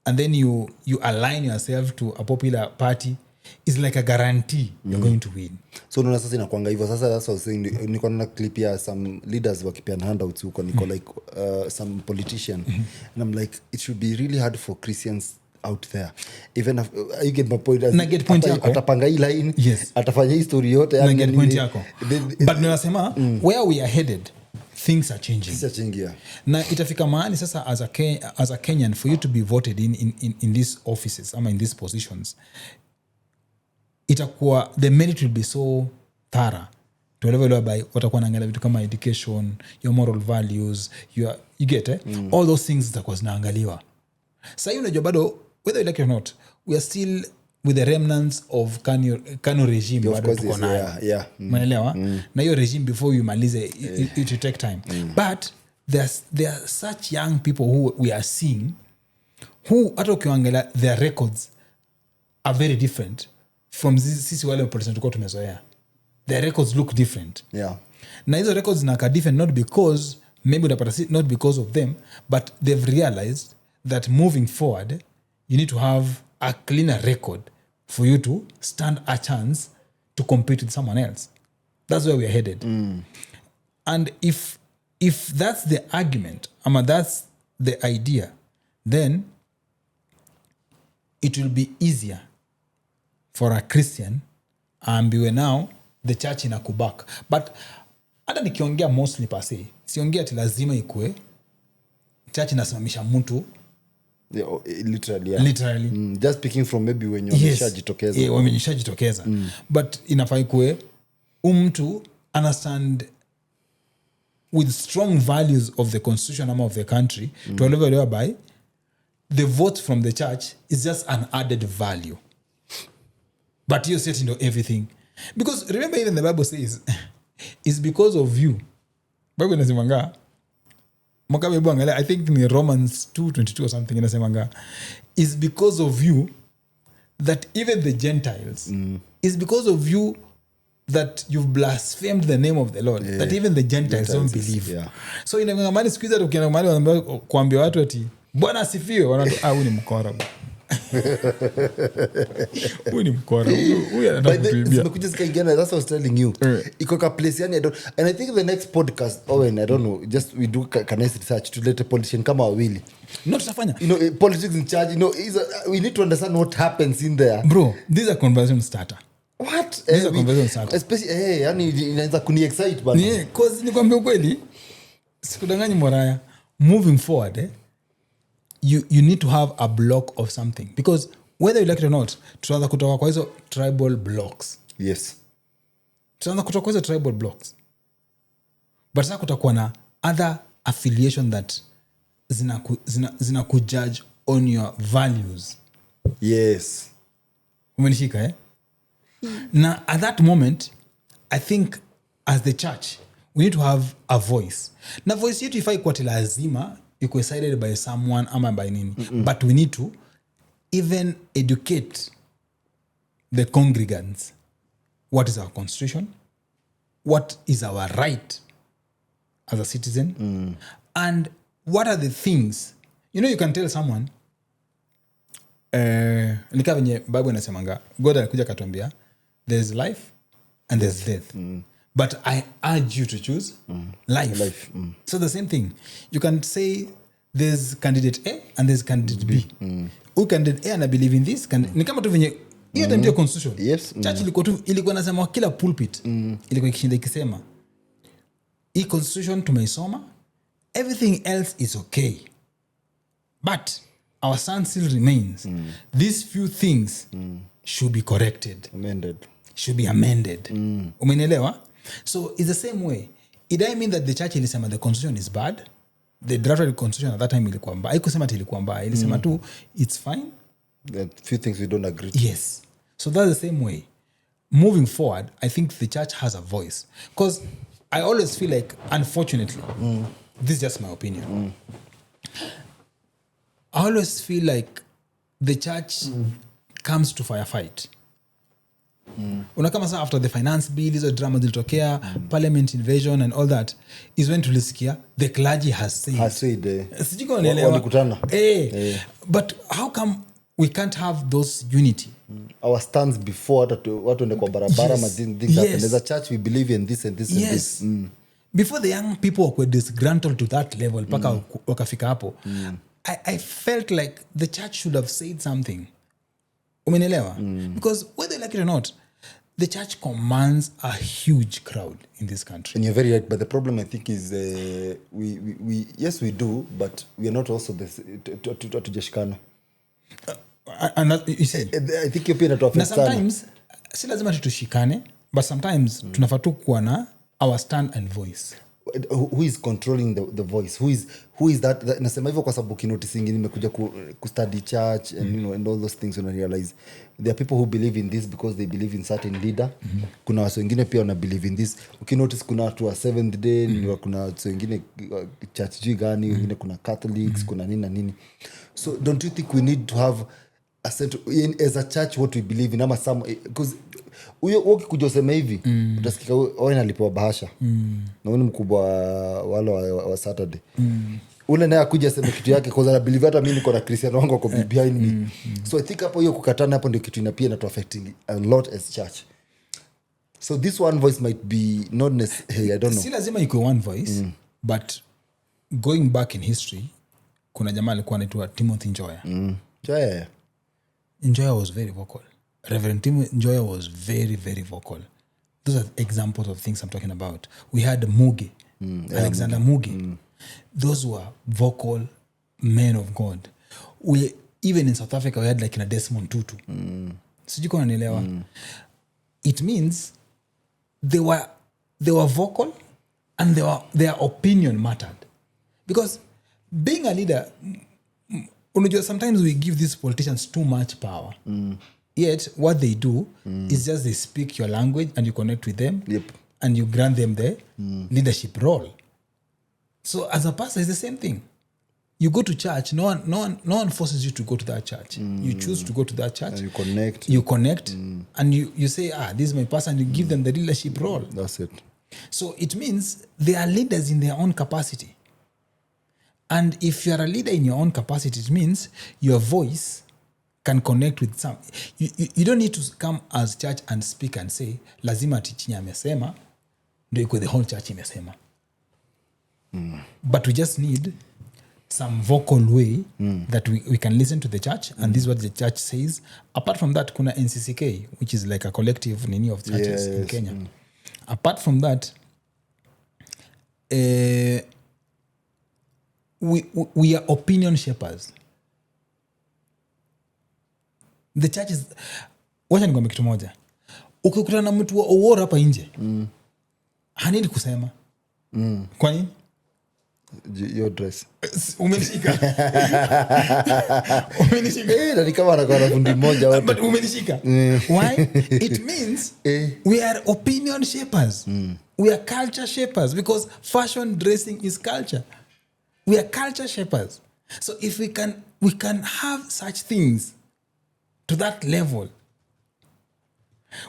and then you align yourself to a popular party, it's like a guarantee you're going to win. So unaona sasa inakuanga hivyo. Sasa that's what I was saying. Niko na clip ya some leaders wakipeana handouts huko. Niko like some politician. And I'm like, it should be really hard for Christians out there. Even if, you get my point. Na get point yako. Atapanga hii line. Yes. Atafanya hii story yote. Na get point yako. But ninasema where we are headed, things are changing. Things are changing, yeah. Na itafika mahali sasa as a Kenyan, for you to be voted in these offices, in these positions, itakuwa the merit will be so thorough to level whereby watakuwa naangalia vitu kama education, your moral values, you get all those things zitakuwa zinaangaliwa. Sasa hiyo unajua bado whether you like it or not, we are still with the remnants of Kanu regime bado tuko nayo. Umeelewa? Na hiyo regime before you malize it will take time. But there are such young people who we are seeing who hata ukiangalia their records are very different from sisi wale person tulikuwa tumezoea. Their records look different. Na hizo records zinakaa different not because maybe utapata not because of them, but they've realized that moving forward you need to have a cleaner record for you to stand a chance to compete with someone else. That's where we are headed. And if that's the argument, that's the idea, then it will be easier for a Christian aambiwe now the church inakubak. But hata nikiongea mostly per se, siongea ati lazima ikue church inasimamisha mtu literally. Just speaking from maybe when you're wameshajitokeza. Yeah, wameshajitokeza. But inafai kue mtu understand with strong values of the constitution of the country to a level whereby the vote from the church is just an added value. But you set into everything. Because remember, even the Bible says, it's because of you. Bible inasemanga, I think in Romans 2:22 or something, inasemanga, it's because of you that even the Gentiles, it's because of you that you've blasphemed the name of the Lord, that even the Gentiles don't believe. Yeah. So inagamani siku hizi ukienda mahali kuambia watu ati Bwana asifiwe, wanato huyu ni mkora. Huyu ni mkora. Huyu anataka kutuibia. Nimekuja zikaigana, that's what I was telling you. Iko ka place yani and I think the next podcast, Owen, I don't know, just we do connect research to let a politician kama wawili. No, tutafanya. Politics in charge, we need to understand what happens in there. Bro, this is a conversation starter. What? This is a conversation starter. Especially yani inaanza kuni excite bana. Yeah, cause nikwambia ukweli, sikudanganyi moraya. Moving forward, you need to have a block of something, because whether you like it or not, tutaanza kutoka kwa hizo tribal blocks. Yes. Tutaanza kutoka kwa hizo tribal blocks. But sasa kutakuwa na other affiliation that zina kujudge on your values. Yes. Umenishika Now at that moment, I think as the church we need to have a voice. Na voice yetu ifai kwa lazima iko decided by someone ama by nini. But we need to even educate the congregants. What is our constitution? What is our right as a citizen? And what are the things? You can tell someone, nika venye Bible inasemanga, God alikuja katuambia, there's life and there's death. But I urge you to choose life. So the same thing. You can say there's candidate A and there's candidate B. Who candidate A and I believe in this? Ni kama tu venye hiyo ndio constitution. Yes. Church ilikuwa nasema kila pulpit ilikuwa ikishinda ikisema hii constitution tumeisoma, everything else is okay. But our stand still remains. These few things should be corrected. Should be amended. Umenielewa? So it's the same way. It doesn't mean that the church ilisema the constitution is bad. The drafted constitution at that time ilikuwa mbaya. Haikusema ati ilikuwa mbaya. Ilisema tu it's fine. There are few things we don't agree to. Yes. So that's the same way. Moving forward, I think the church has a voice. Because I always feel like, unfortunately, this is just my opinion. I always feel like the church comes to firefight. Unakama sa after the finance bill, hizo drama zilitokea, parliament invasion and all that, is when tulisikia the clergy has said. Sijiko wanaelewa. But how come we can't have those unity? Our stance before watu ende kwa barabara things happen. As a church we believe in this and this and this. Before the young people were disgruntled to that level, paka wakafika hapo. I felt like the church should have said something. Umenielewa? Because whether you like it or not, the church commands a huge crowd in this country. And you're very right, but the problem I think is we yes we do, but we are not also tujashikana. And that, you see, I think you're being na sometimes si lazima tushikane, but sometimes tunafaa tu kuwa na our stand and voice. Who is controlling the voice? Who is that? Nasema hivyo kwa sababu kinoticing nimekuja ku study church and and all those things, when I realize there are people who believe in this because they believe in certain leader. Kuna watu wengine pia wana believe in this. Ukinotice kuna watu wa Seventh Day, kuna watu wengine church gani, wengine kuna Catholics, kuna nini na nini. So don't you think we need to have a set as a church what we believe in, ama some, because huyo ukikuja useme hivi utasikika Owen alipewa bahasha na huyu mkubwa wale wa Saturday ule naye akuja aseme kitu yake, because I believe hata mimi niko na Christian wangu wako behind me. So I think hapo hiyo kukatana hapo ndio kitu inapia na to affecting a lot as church. So this one voice might be not necessary, I don't know. Si lazima iko one voice, but going back in history kuna jamaa alikuwa anaitwa Timothy Njoya. Yeah. Njoya was very vocal. Reverend Tim Njoya was very, very vocal. Those are examples of things I'm talking about. We had Muge, Alexander Muge. Those were vocal men of God. We even in South Africa we had like in a Desmond Tutu. Sijui kwa unanielewa. It means they were vocal and their opinion mattered. Because being a leader, sometimes we give these politicians too much power. Yet what they do is just they speak your language and you connect with them. Yep. And you grant them the leadership role. So as a pastor, it's the same thing. You go to church, no one forces you to go to that church. You choose to go to that church. And you connect. And you say, this is my pastor, and you give them the leadership role. That's it. So it means they are leaders in their own capacity. And if you're a leader in your own capacity, it means your voice can connect with some. You don't need to come as church and speak and say, lazima tichinyi amesema, ndio iko the whole church imesema. But we just need some vocal way that we can listen to the church, and this is what the church says. Apart from that, kuna NCCK, which is like a collective nini of churches in Kenya. Apart from that, we are opinion shapers. The church is, wacha nikwambie kitu moja. Ukikutana na mtu wa Oworo hapa nje, hanidi kusema. Kwa nini? Your dress. Umenishika. Ni kama anakuwa na fundi mmoja wote. But umenishika. Why? It means we are opinion shapers. We are culture shapers, because fashion dressing is culture. We are culture shapers. So if we can have such things to that level,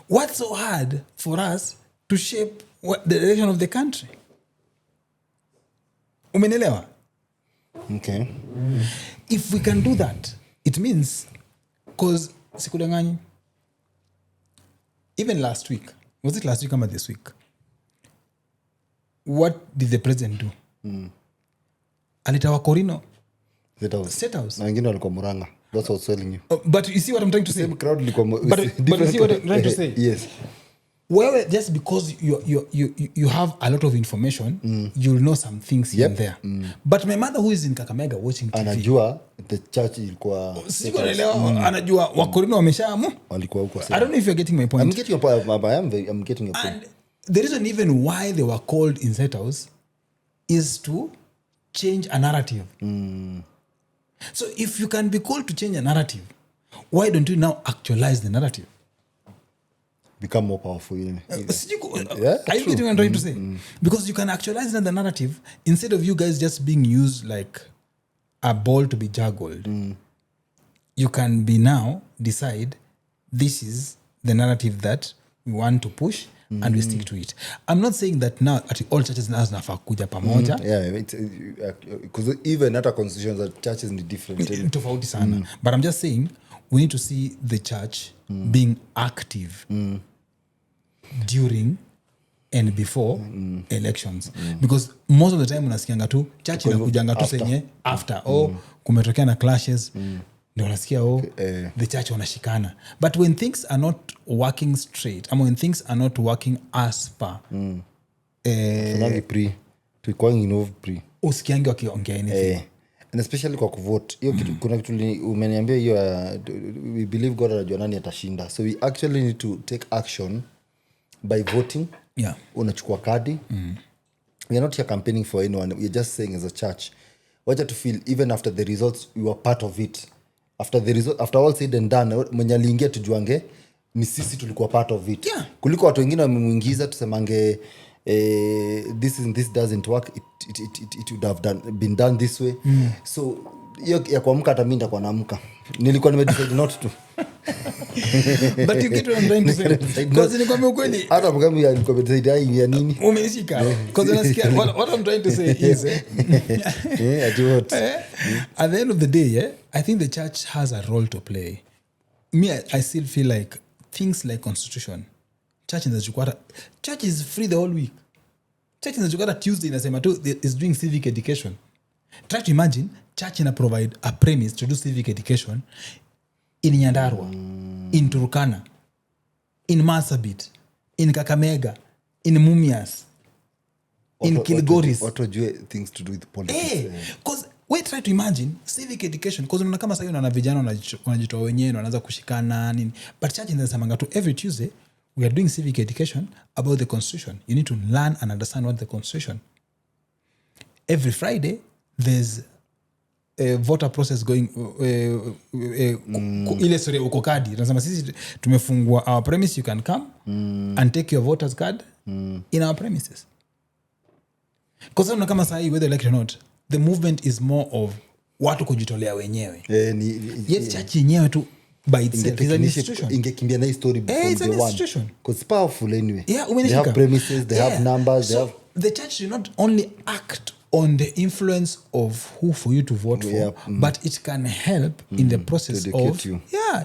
what's so hard for us to shape the direction of the country? Umenelewa? Okay. If we can do that, it means, because sikudanganyi, even last week, was it last week or this week? What did the president do? Alitawa Korino State House. Na wengine walikuwa Murang'a. That's what I was telling you. But you see what I'm trying to say? Same crowd ilikuwa but you see what I'm trying to say? Yes. Well, just because you have a lot of information, you'll know some things here and there. But my mother, who is in Kakamega watching TV, anajua the church ilikuwa anajua Wakorino wameshamu walikuwa huko. I don't know if you're getting my point. I'm getting your point. I'm getting your point. And the reason even why they were called in State House is to change a narrative. So if you can be called to change a narrative, why don't you now actualize the narrative? Become more powerful. Are you getting what I'm trying to say? Because you can actualize the narrative instead of you guys just being used like a ball to be juggled. You can be now decide this is the narrative that we want to push and we stick to it. I'm not saying that now at all churches now zinafaa kuja pamoja. Because even at a constitution that churches need different. Tofauti sana. But I'm just saying we need to see the church being active during and before elections. Because most of the time unasikianga tu church inakujanga tu senye after kumetokea na clashes ndio unasikia the church wanashikana. But when things are not working straight, when things are not working as per usikiangi wakiongea anything. And especially kwa kuvote. Hiyo kitu kuna kitu umeniambia hiyo we believe God anajua nani atashinda. So we actually need to take action by voting. Yeah. Unachukua kadi. We are not here campaigning for anyone. We are just saying as a church, wacha to feel even after the results we were part of it. After all said and done, mwenye aliingia tujuange ni sisi tulikuwa part of it. Yeah. Kuliko watu wengine wamemuingiza tusemange this doesn't work, it would have been done this way. So hiyo ya kuamka hata mimi nitakuwa naamka. Nilikuwa nimedecide not to. But you get what I'm trying to say. Because nikwambia ukweli hata mkami alikuwa amedecide ya nini umenishika. Because unasikia what I'm trying to say is at the end of the day, I think the church has a role to play. I still feel like things like constitution, church is free the whole week. Church inachukua Tuesday inasema tu is doing civic education. Try to imagine church ina provide a premise to do civic education in Nyandarua. in Turkana, in Marsabit, in Kakamega, in Mumias, in Kilgoris. What would you things to do with politics? Because we try to imagine civic education, because unaona kama sasa na vijana wanajitoa wenyewe wanaanza kushikana nini, but church inasemanga tu every Tuesday we are doing civic education about the constitution. You need to learn and understand what the constitution. Every Friday there's a voter process going ile story uko kadi tunasema sisi tumefungua our premise, you can come and take your voters card in our premises. Because unaona kama sasa whether like or not, the movement is more of watu kujitolea wenyewe. Yes, church yenyewe tu by itself is an institution. Ingekimbia na hii story before the one. Because it's powerful anyway. Yeah, they have premises, they have numbers, so the church should not only act on the influence of who for you to vote for, but it can help in the process to educate of you.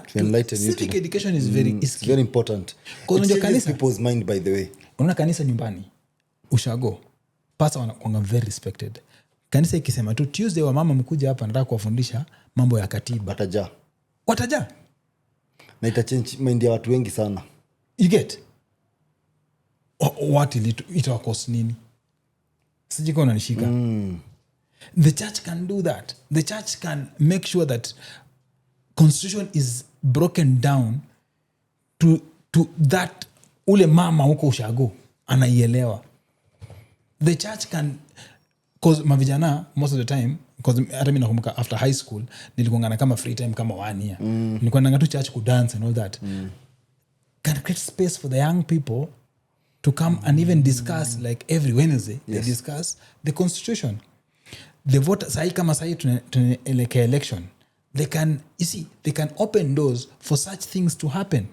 To enlighten you. Civic education is it's very important. It changes people's mind, by the way. Unaona kanisa nyumbani ushago pastor wanakuwa very respected. Kanisa ikisema tu Tuesday wa mama mkuja hapa nataka kuwafundisha mambo ya katiba, wataja na itachange mind ya watu wengi sana. You get what itawa cost nini? Sijiko unanishika. The church can do that. The church can make sure that constitution is broken down to that ule mama huko ushago anaielewa. The church can, cause mavijana most of the time, because hata mimi nakumbuka after high school nilikuwa kama free time kama 1 year. Nilikuwa nanga tu church ku dance and all that. Can create space for the young people to come and even discuss, like every Wednesday they discuss the constitution. The vote sai kama sai tunelekea election, they can, you see, they can open doors for such things to happen.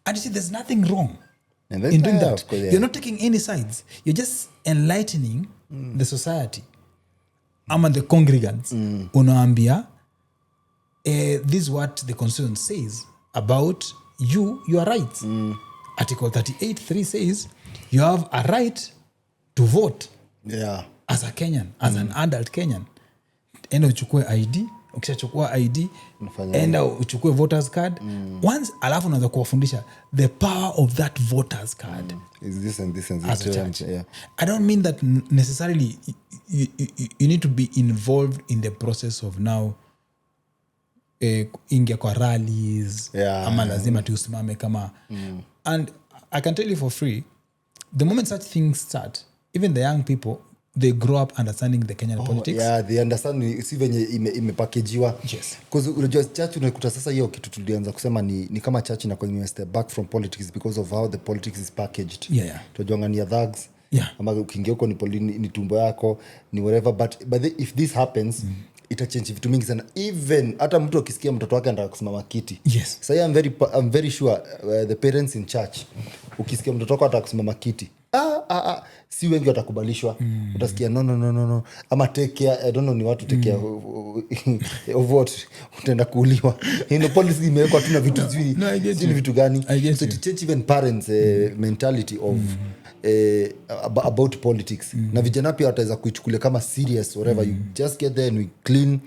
And you see, there's nothing wrong in doing that. Course, You're not taking any sides. You're just enlightening the society. Ama the congregants. Unaambia, this is what the constitution says about your rights. Article 38.3 says you have a right to vote as a Kenyan, as an adult Kenyan. Enda uchukue ID, ukishachukua ID, enda uchukue voters card. Once alafu unaanza kuwafundisha the power of that voters card. Is this and this and this. As a church. I don't mean that necessarily you need to be involved in the process of now ingia kwa rallies ama lazima tusimame kama and I can tell you for free, the moment such things start, even the young people, they grow up understanding the Kenyan politics. They understand si venye imepakejiwa. Because unajua church unakuta sasa hiyo kitu tulianza kusema ni kama church inakuwa ime step back from politics because of how the politics is packaged. Tunajuanga ni thugs. Ama ukiingia huko ni tumbo yako, ni whatever, but if this happens itachange vitu mingi sana. Even hata mtu akisikia mtoto wake anataka kusimama kiti. So I'm very sure the parents in church, ukisikia mtoto wako anataka kusimama kiti, si wengi watakubalishwa. Utasikia no ama take care, I don't know ni watu take care of what, utaenda kuuliwa. Policy imewekwa tuna vitu zini vitu gani. So to change even parents mentality of about politics. Na vijana pia wataweza kuichukulia kama serious whatever. You just get there and we clean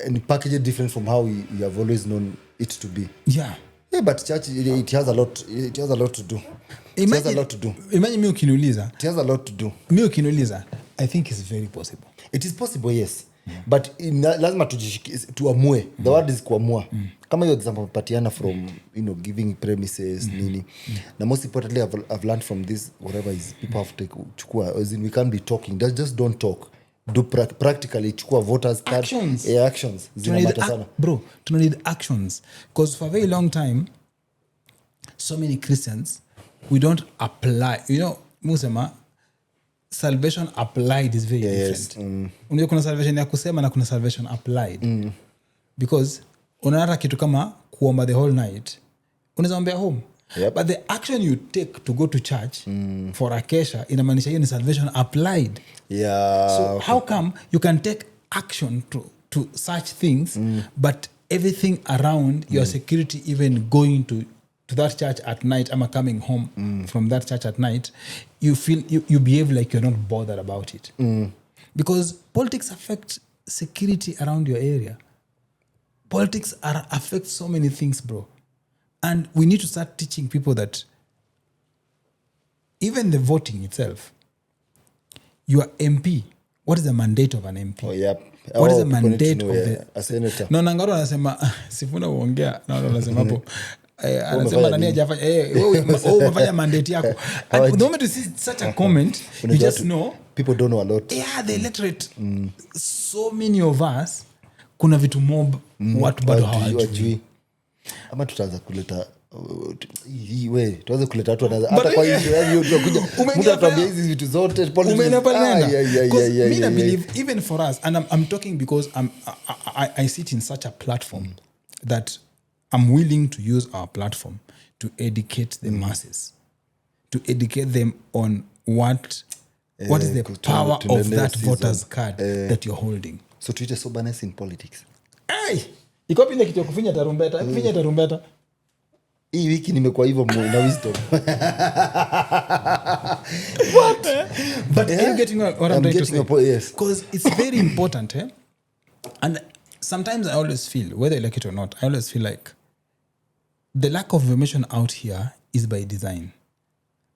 and package it different from how we have always known it to be. But church it has a lot to do. It has a lot to do. Imagine me ukiniuliza. It has a lot to do. Me ukiniuliza, I think it's very possible. It is possible, yes. But lazima tuamue. The word is kuamua. Kama hiyo example patiana from giving premises nini. Na most importantly I've learned from this, whatever is people have to chukua, as in we can't be talking. Just don't talk. Do practically chukua voters card. Actions. Zinamata sana. Bro, tuna need actions. Because for a very long time so many Christians, we don't apply. Musema salvation applied is very different. Unajua kuna salvation ya kusema na kuna salvation applied. Because unaona kitu kama kuomba the whole night, unaweza ombea home. But the action you take to go to church for a kesha inamaanisha hiyo ni salvation applied. So how come you can take action to such things, but everything around your security, even going to that church at night, ama coming home from that church at night, you feel you behave like you're not bothered about it. Because politics affect security around your area. Politics affect so many things, bro. And we need to start teaching people that even the voting itself, your MP, what is the mandate of an MP? Oh, yeah. What is the mandate know, of a senator? No, Nangaro anasema Sifuna uongea. No, anasema hapo. Anasema nani hajafanya wewe umefanya mandate yako. And the moment you see such a comment, you just know people don't know a lot. Yeah, the illiterate. So many of us kuna vitu mob watu bado hawajui. Ama tutaanza kuleta tuanze kuleta watu hata kwa hiyo tunakuja mtu atuambia hizi vitu zote mimi na believe even for us, and I'm talking because I sit in such a platform that I'm willing to use our platform to educate the masses, to educate them on what is the power of that voter's card that you're holding. So tuite soberness in politics. Iko pinde kitu kufinya tarumbeta. Hii wiki nimekuwa hivyo na wisdom. What? But are you getting what I'm trying to say? Yes. Because it's very important. And sometimes I always feel, whether you like it or not, I always feel like the lack of information out here is by design.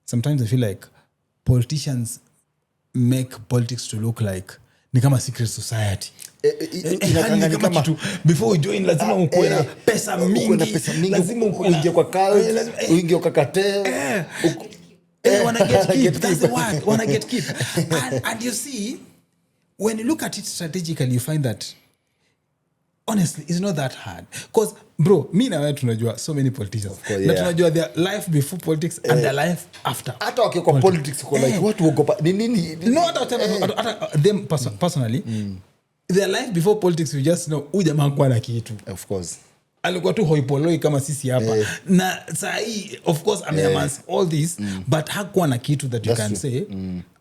Sometimes I feel like politicians make politics to look like ni kama secret society. Ni kama kitu before we join lazima ukuwe na pesa mingi, lazima uingie kwa cult, uingie kwa cartel. Wanna get keep, that's the word, wanna get keep. And you see, when you look at it strategically, you find that honestly it's not that hard, because bro, me na wewe tunajua so many politicians, na tunajua their life before politics and their life after. Hata wakiko politics uko like watu wagopa nini no, hata them personally their life before politics, we just know huyu jamaa kwa na kitu. Of course alikuwa tu hoipoloi kama sisi hapa na saa hii of course ameamans all this but hakuwa na kitu that you can say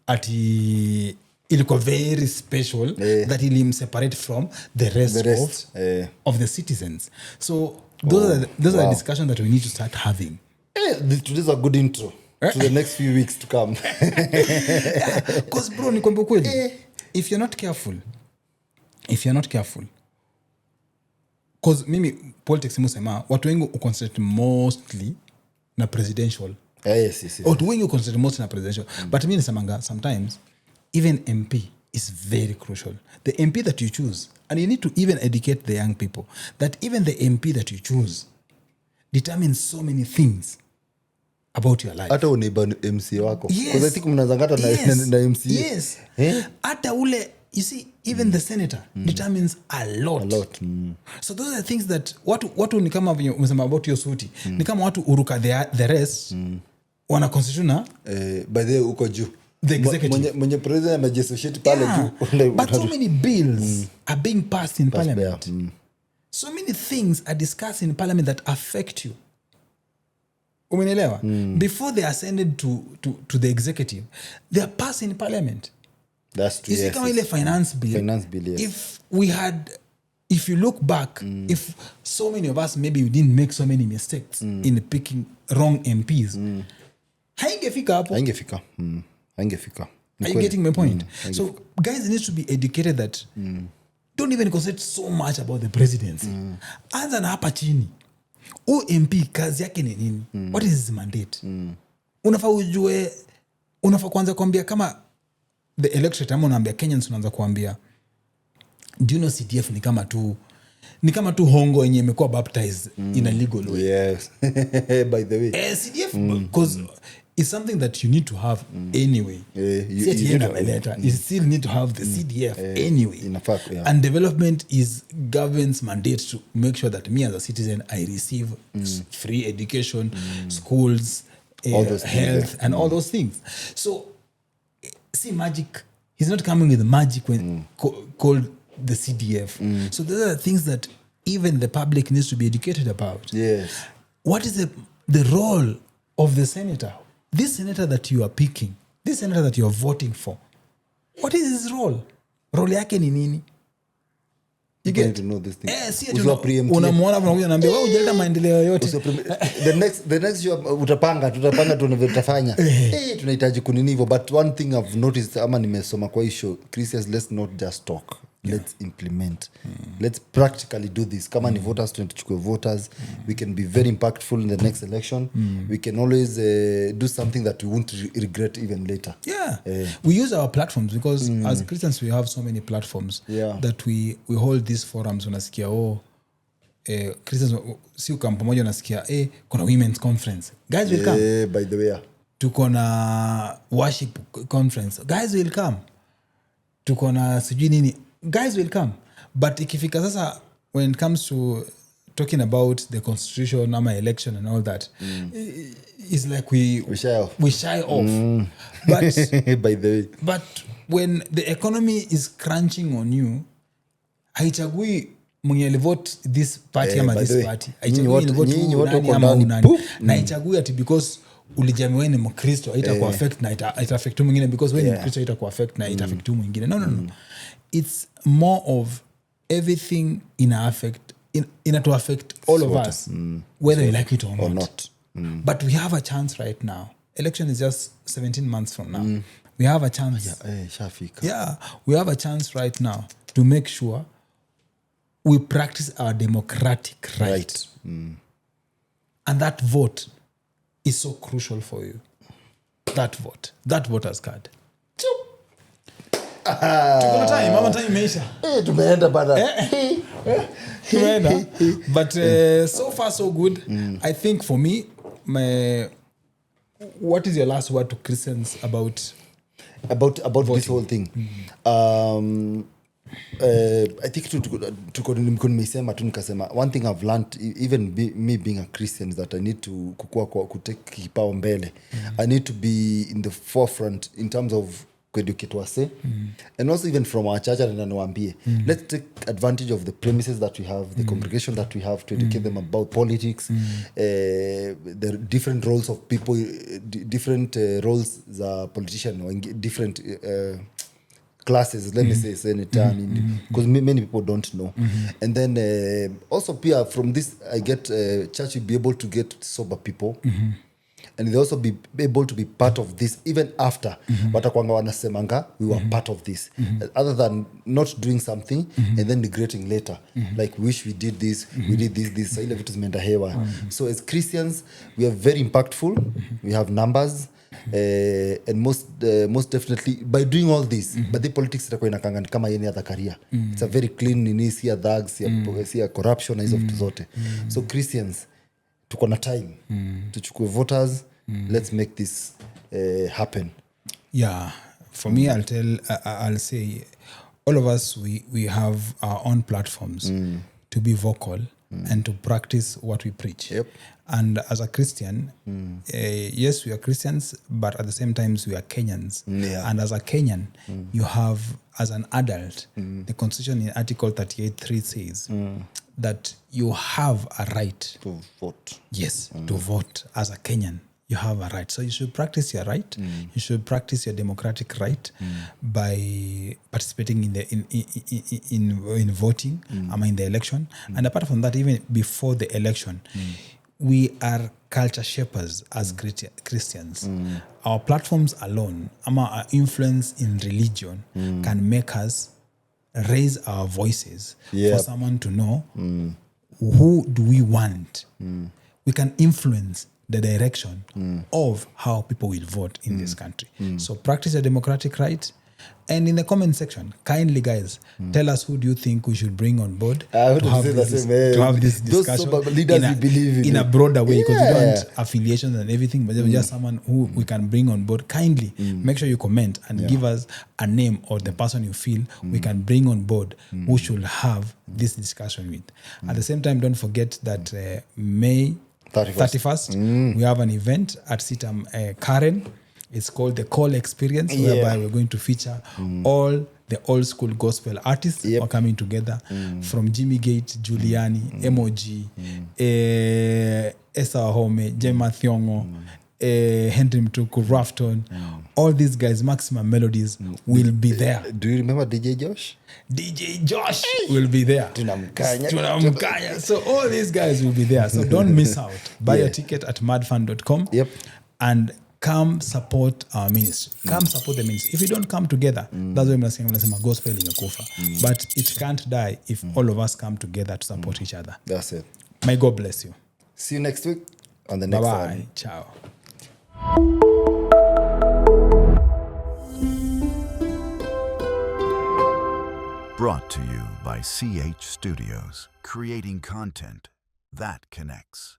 ati ilikuwa very special that ilim separate from the rest of the citizens. So those are the discussions that we need to start having. Today's a good intro to the next few weeks to come. Because bro, ni kwamba kweli if you're not careful, because mimi politics musema watu wengi uconcentrate mostly na presidential. Yes. Watu wengi uconcentrate mostly na presidential. But mimi nasemanga sometimes even MP is very crucial. The MP that you choose, and you need to even educate the young people that even the MP that you choose determines so many things about your life. Hata unaiba MC wako. Because I think mnazangata na MC. Yes. Hata ule, you see, even the senator determines a lot. So those are the things that watu ni kama umesema about your suti. Ni kama watu uruka the rest wana constitution by the way uko juu. The executive. Mwenye president amejiassociate pale juu. But so many bills are being passed in parliament. So many things are discussed in parliament that affect you. Umenielewa? Before they are sent to the executive, they are passed in parliament. That's true. You see, kama ile finance bill, yes. If you look back, if so many of us maybe we didn't make so many mistakes in picking wrong MPs, haingefika hapo. Haingefika. Are you getting my point? So guys need to be educated that don't even concentrate so much about the presidency. Anza na hapa chini. MP kazi yake ni nini? What is his mandate? Unafaa ujue, unafaa kwanza kuambia kama the electorate, ama unaambia Kenyans, unaanza kuambia do you know CDF ni kama tu hongo yenye imekuwa baptized in a legal way. Yes. By the way. CDF because it's something that you need to have anyway. You still need to have the CDF anyway. In fact, and development is government's mandate to make sure that me as a citizen I receive free education, schools, health, and all those things. So see, magic, he's not coming with magic when called the CDF. So those are things that even the public needs to be educated about. Yes. What is the role of the senator? This senator that you are picking, this senator that you are voting for, what is his role? Role yake ni nini? You get to know this thing. Unamwona unakuja naambia wewe hujaleta maendeleo yote. The next tutapanga tunavyoitafanya. Tunahitaji kunini hivyo, but one thing I've noticed ama nimesoma kwa hiyo Christians, let's not just talk. let's implement. Let's practically do this. Kama ni voters, tuchukue voters. We can be very impactful in the next election. We can always do something that we won't regret even later. Yeah. We use our platforms because as Christians we have so many platforms that we hold these forums. Unasikia Christians si ukam pamoja unasikia kuna women's conference. Guys will come. By the way. Tuko na worship conference. Guys will come. Tuko na sijui nini. Guys will come. But ikifika sasa when it comes to talking about the constitution ama election and all that, it's like we shy off. But by the way. But when the economy is crunching on you, haichagui mwenye alivote this party ama this party. Haichagui alivote nani ama unani. Na haichagui ati because ulijamiwe ni mkristo haitaku affect na ita affect mwingine because when ni mkristo haitaku affect na ita affect mwingine. No. It's more of everything in to affect all of us, whether you like it or not. But we have a chance right now. Election is just 17 months from now. We have a chance. We have a chance right now to make sure we practice our democratic right. And that vote is so crucial for you. That voter's card. Tuko time, mama time imeisha. Tumeenda bada. Tumeenda. But so far so good. I think for me, what is your last word to Christians about this whole thing? I think tuko nimesema tu nikasema one thing I've learned even me being a Christian is that I need to kutake kipao mbele. I need to be in the forefront in terms of educate wase and also even from our church and nawaambie let's take advantage of the premises that we have, the congregation that we have to educate them about politics, the different roles of people, different roles za politician, different classes, let me say any term, because many people don't know. And then also Pia, from this I get church will be able to get sober people, and they also be able to be part of this even after watakwanga wanasemanga we were part of this, other than not doing something and then regretting later, like wish we did this, we did this, so ile vitu zimeenda hewa. So as Christians we are very impactful, we have numbers, and most definitely by doing all this, but the politics itakuwa inakanga kama any other career. It's a very clean, ni si thugs, si corruption na hizo vitu zote. So Christians tuko na time tuchukue voters, let's make this happen. Yeah, for me I'll say all of us we have our own platforms to be vocal and to practice what we preach. And as a Christian, yes, we are Christians, but at the same time we are Kenyans. And as a Kenyan, you have, as an adult, the Constitution in Article 38(3) says that you have a right to vote. Yes, to vote. As a Kenyan, you have a right. So you should practice your right. You should practice your democratic right by participating in voting, in the election. And apart from that, even before the election, we are culture shapers as Christians. Our platforms alone, our influence in religion can make us raise our voices for someone to know who do we want. We can influence the direction of how people will vote in this country. So practice a democratic right. And in the comment section, kindly guys, tell us who do you think we should bring on board to have this discussion in a broader way, because we don't want affiliations and everything, but just someone who we can bring on board. Kindly make sure you comment and give us a name or the person you feel we can bring on board who should have this discussion with. At the same time, don't forget that May 31st, we have an event at Sitam Karen. It's called the Call Experience, whereby we're going to feature all the old school gospel artists who are coming together from Jimmy Gate, Giuliani, MOG, Esa Home, Jema Thiongo, Henry Mtuku, Rafton. All these guys, Maximum Melodies, will be there. Do you remember DJ Josh? DJ Josh will be there. Tunamkanya. So all these guys will be there. So don't miss out. Buy a ticket at madfan.com. And come support our ministry. Come support the ministry. If we don't come together, that's why mnasema gospel imekufa. But it can't die if all of us come together to support each other. That's it. May God bless you. See you next week on the next Bye-bye. one. Ciao. Brought to you by CH Studios, creating content that connects.